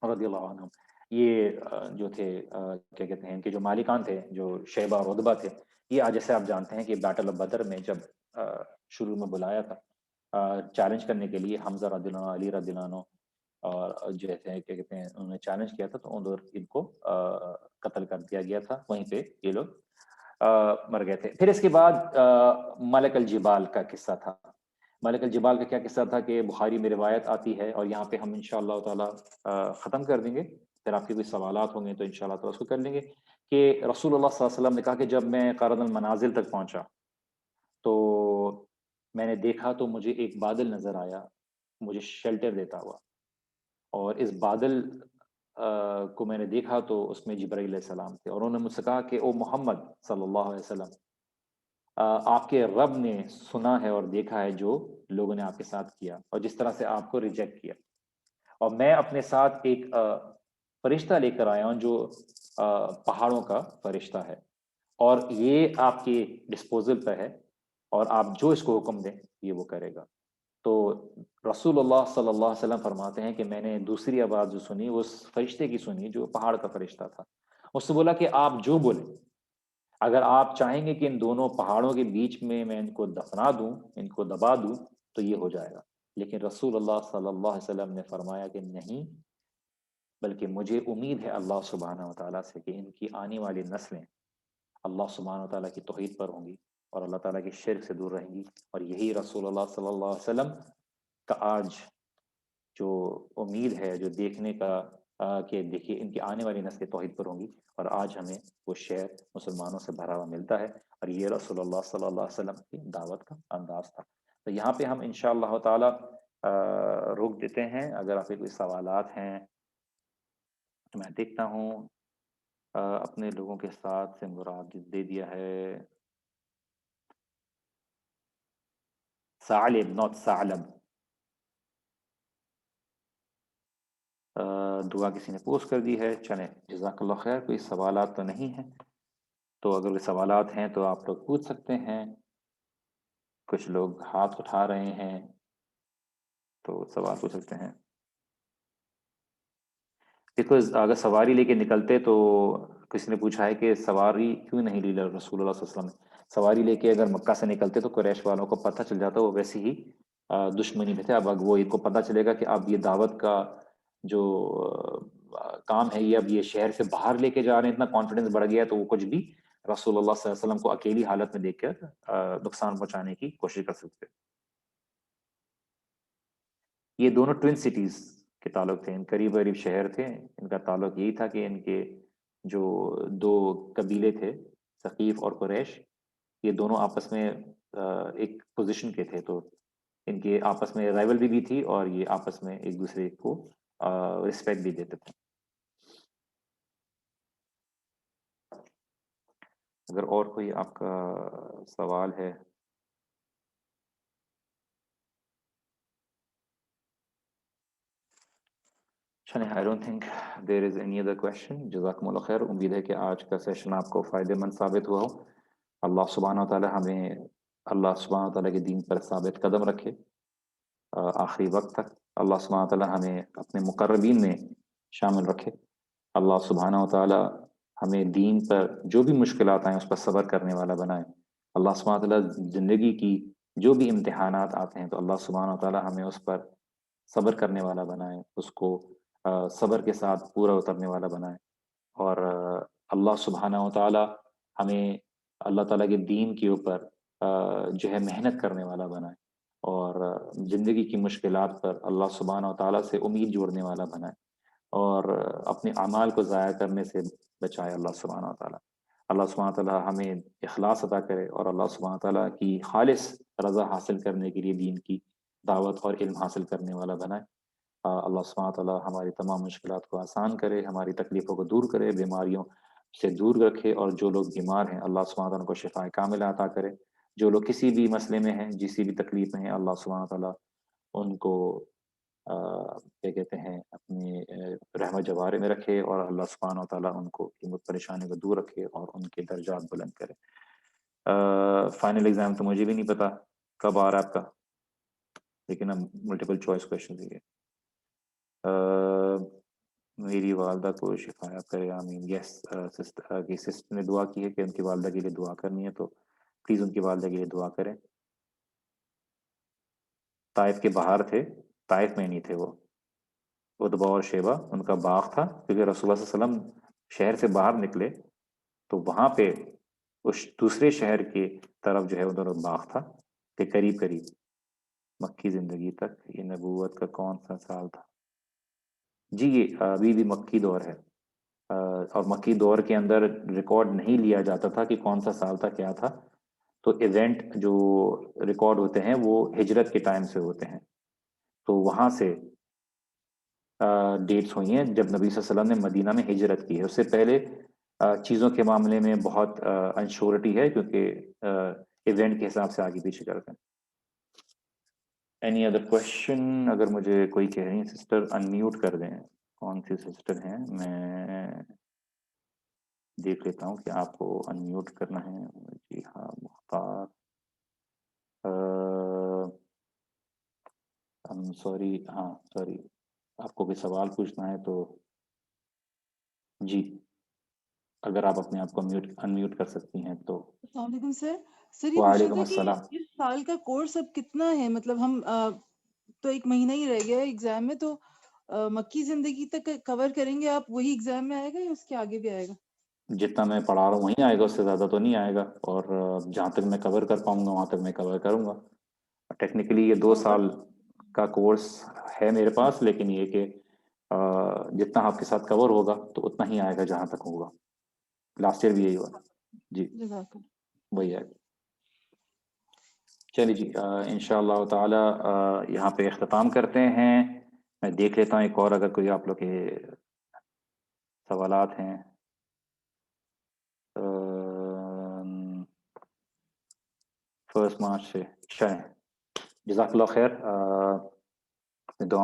[SPEAKER 2] رضی اللہ عنہم، یہ جو تھے کیا کہتے ہیں، ان کے جو مالکان تھے، جو شیبہ اور عتبہ تھے، یہ آج جیسے آپ جانتے ہیں کہ بیٹل آف بدر میں جب شروع میں بلایا تھا چیلنج کرنے کے لیے حمزہ رضی اللہ عنہ، علی رضی اللہ عنہ، اور جو ہے کیا کہتے ہیں انہوں نے چیلنج کیا تھا، تو ان کو قتل کر دیا گیا تھا، وہیں پہ یہ لوگ مر گئے تھے. پھر اس کے بعد ملک الجبال کا قصہ تھا. ملک الجبال کا کیا قصہ تھا کہ بخاری میں روایت آتی ہے، اور یہاں پہ ہم انشاءاللہ تعالی ختم کر دیں گے، پھر آپ کے کوئی سوالات ہوں گے تو انشاءاللہ تعالی اس کو کر لیں گے، کہ رسول اللہ صلی اللہ علیہ وسلم نے کہا کہ جب میں قرن المنازل تک پہنچا تو میں نے دیکھا تو مجھے ایک بادل نظر آیا مجھے شیلٹر دیتا ہوا، اور اس بادل کو میں نے دیکھا تو اس میں جبرائیل علیہ السلام تھے، اور انہوں نے مجھ سے کہا کہ او محمد صلی اللہ علیہ وسلم، آپ کے رب نے سنا ہے اور دیکھا ہے جو لوگوں نے آپ کے ساتھ کیا اور جس طرح سے آپ کو ریجیکٹ کیا، اور میں اپنے ساتھ ایک فرشتہ لے کر آیا ہوں جو پہاڑوں کا فرشتہ ہے، اور یہ آپ کے ڈسپوزل پہ ہے، اور آپ جو اس کو حکم دیں یہ وہ کرے گا. تو رسول اللہ صلی اللہ علیہ وسلم فرماتے ہیں کہ میں نے دوسری آواز جو سنی وہ اس فرشتے کی سنی جو پہاڑ کا فرشتہ تھا. اس سے بولا کہ آپ جو بولیں، اگر آپ چاہیں گے کہ ان دونوں پہاڑوں کے بیچ میں ان کو دفنا دوں، ان کو دبا دوں، تو یہ ہو جائے گا. لیکن رسول اللہ صلی اللہ علیہ وسلم نے فرمایا کہ نہیں، بلکہ مجھے امید ہے اللہ سبحانہ و تعالیٰ سے کہ ان کی آنے والی نسلیں اللہ سبحانہ و تعالیٰ کی توحید پر ہوں گی اور اللہ تعالیٰ کی شرک سے دور رہیں گی، اور یہی رسول اللہ صلی اللہ علیہ وسلم کا آج جو امید ہے، جو دیکھنے کا کہ دیکھیے ان کی آنے والی نسلیں توحید پر ہوں گی، اور آج ہمیں وہ شہر مسلمانوں سے بھرا ہوا ملتا ہے، اور یہ رسول اللہ صلی اللہ علیہ وسلم کی دعوت کا انداز تھا. تو یہاں پہ ہم انشاءاللہ تعالی روک دیتے ہیں. اگر آپ کے کوئی سوالات ہیں تو میں دیکھتا ہوں. اپنے لوگوں کے ساتھ سے مراد دے دیا ہے ثعلب نوٹ ثعلب. دعا کسی نے پوسٹ کر دی ہے. چلیں جزاک اللہ خیر. کوئی سوالات تو نہیں ہیں، تو اگر کوئی سوالات ہیں تو آپ لوگ پوچھ سکتے ہیں. کچھ لوگ ہاتھ اٹھا رہے ہیں تو سوال پوچھ سکتے ہیں. بیکاز اگر سواری لے کے نکلتے تو کسی نے پوچھا ہے کہ سواری کیوں نہیں لی رسول اللہ صلی اللہ علیہ وسلم نے. سواری لے کے اگر مکہ سے نکلتے تو قریش والوں کو پتہ چل جاتا، وہ ویسے ہی دشمنی میں تھے. اب وہ ان کو پتہ چلے گا کہ اب یہ دعوت کا جو کام ہے یہ اب یہ شہر سے باہر لے کے جا رہے ہیں، اتنا کانفیڈنس بڑھ گیا تو وہ کچھ بھی رسول اللہ صلی اللہ علیہ وسلم کو اکیلی حالت میں دیکھ کر نقصان پہنچانے کی کوشش کر سکتے. یہ دونوں ٹوین سٹیز کے تعلق تھے، ان قریب قریب شہر تھے. ان کا تعلق یہی تھا کہ ان کے جو دو قبیلے تھے ثقیف اور قریش، یہ دونوں آپس میں ایک پوزیشن کے تھے، تو ان کے آپس میں رائیول بھی تھی اور یہ آپس میں ایک دوسرے کو رسپیکٹ بھی دیتے تھے. اگر اور کوئی آپ کا سوال ہے. چلیں I don't think there is any other question. جزاکم اللہ خیر. امید ہے کہ آج کا سیشن آپ کو فائدہ مند ثابت ہوا ہو. اللہ سبحانہ و تعالی ہمیں اللہ سبحانہ و تعالیٰ کے دین پر ثابت قدم رکھے آخری وقت تک. اللہ سبحانہ و تعالیٰ ہمیں اپنے مقربین میں شامل رکھے. اللہ سبحانہ و تعالیٰ ہمیں دین پر جو بھی مشکلات آئیں اس پر صبر کرنے والا بنائے. اللہ سبحانہ و تعالیٰ زندگی کی جو بھی امتحانات آتے ہیں تو اللہ سبحانہ و تعالیٰ ہمیں اس پر صبر کرنے والا بنائے، اس کو صبر کے ساتھ پورا اترنے والا بنائے. اور اللہ سبحانہ و تعالیٰ ہمیں اللہ تعالیٰ کے دین کے اوپر جو ہے محنت کرنے والا بنائے، اور زندگی کی مشکلات پر اللہ سبحانہ و تعالیٰ سے امید جوڑنے والا بنائے، اور اپنے اعمال کو ضائع کرنے سے بچائے اللہ سبحانہ و تعالیٰ. اللہ سبحانہ و تعالیٰ ہمیں اخلاص عطا کرے اور اللہ سبحانہ و تعالیٰ کی خالص رضا حاصل کرنے کے لیے دین کی دعوت اور علم حاصل کرنے والا بنائے. اللہ سبحانہ و تعالیٰ ہماری تمام مشکلات کو آسان کرے، ہماری تکلیفوں کو دور کرے، بیماریوں سے دور رکھے، اور جو لوگ بیمار ہیں اللہ سبحانہ و تعالیٰ کو شفاء کاملہ عطا کرے. جو لوگ کسی بھی مسئلے میں ہیں، کسی بھی تکلیف میں ہیں، اللہ سبحانہ و تعالیٰ ان کو کیا کہتے ہیں اپنے رحمت جوارے میں رکھے، اور اللہ سبحانہ و تعالیٰ ان کو قیمت پریشانی کو دور رکھے اور ان کے درجات بلند کرے. فائنل ایگزام تو مجھے بھی نہیں پتا کب آ رہا ہے آپ کا، لیکن اب ملٹیپل چوائس کویشچن دیے. میری والدہ کو شفا یاب کرے آمین. یس سسٹر نے دعا کی ہے کہ ان کی والدہ کے لیے دعا کرنی ہے، تو پلیز ان کی والدہ کے لیے دعا کریں. طائف کے باہر تھے، طائف میں نہیں تھے وہ. ادبا اور شیبہ ان کا باغ تھا، کیونکہ رسول اللہ صلی اللہ علیہ وسلم شہر سے باہر نکلے تو وہاں پہ اس دوسرے شہر کی طرف جو ہے ادھر باغ تھا کہ قریب قریب. مکی زندگی تک یہ نبوت کا کون سا سال تھا؟ جی یہ ابھی بھی مکی دور ہے، اور مکی دور کے اندر ریکارڈ نہیں لیا جاتا تھا کہ کون سا سال تھا کیا تھا. تو ایونٹ جو ریکارڈ ہوتے ہیں وہ ہجرت کے ٹائم سے ہوتے ہیں، تو وہاں سے ڈیٹس ہوئی ہیں جب نبی صلی اللہ علیہ وسلم نے مدینہ میں ہجرت کی ہے. اس سے پہلے چیزوں کے معاملے میں بہت انشورٹی ہے، کیونکہ ایونٹ کے حساب سے آگے پیچھے کرتے ہیں. Any other question? اگر مجھے کوئی کہہ رہی ہیں سسٹر انمیوٹ کر دیں. کون سی سسٹر ہیں؟ میں دیکھ لیتا ہوں کہ آپ کو انمیوٹ کرنا ہے. جی ہاں مختار. سوری، ہاں سوری، آپ کو کوئی سوال پوچھنا ہے تو جی اگر آپ اپنے آپ کو انمیوٹ کر سکتی ہیں تو.
[SPEAKER 3] السلام علیکم سر. سر یہ پوچھنا
[SPEAKER 2] وعلیکم
[SPEAKER 3] تھا کہ
[SPEAKER 2] السلام.
[SPEAKER 3] اس سال کا کورس اب کتنا ہے؟ مطلب ہم تو ایک مہینہ ہی رہ گیا ہے ایگزام میں، تو مکی زندگی تک کور کریں گے آپ؟ وہی ایگزام میں آئے گا یا اس کے آگے بھی آئے گا؟
[SPEAKER 2] جتنا میں پڑھا رہا ہوں وہیں آئے گا، اس سے زیادہ تو نہیں آئے گا، اور جہاں تک میں کور کر پاؤں گا وہاں تک میں کور کروں گا. ٹیکنیکلی یہ 2 سال کا کورس ہے میرے پاس، لیکن یہ کہ جتنا آپ کے ساتھ کور ہوگا تو اتنا ہی آئے گا جہاں تک ہوگا. لاسٹ ایئر بھی یہی ہوا. جی
[SPEAKER 3] جزاک اللہ.
[SPEAKER 2] وہی آئے گا. چلیے جی انشاءاللہ تعالی یہاں پہ اختتام کرتے ہیں. میں دیکھ لیتا ہوں ایک اور اگر کوئی آپ لوگ کے سوالات ہیں. 1 مارچ سے. اچھا ہے، جزاک اللہ خیر. دعا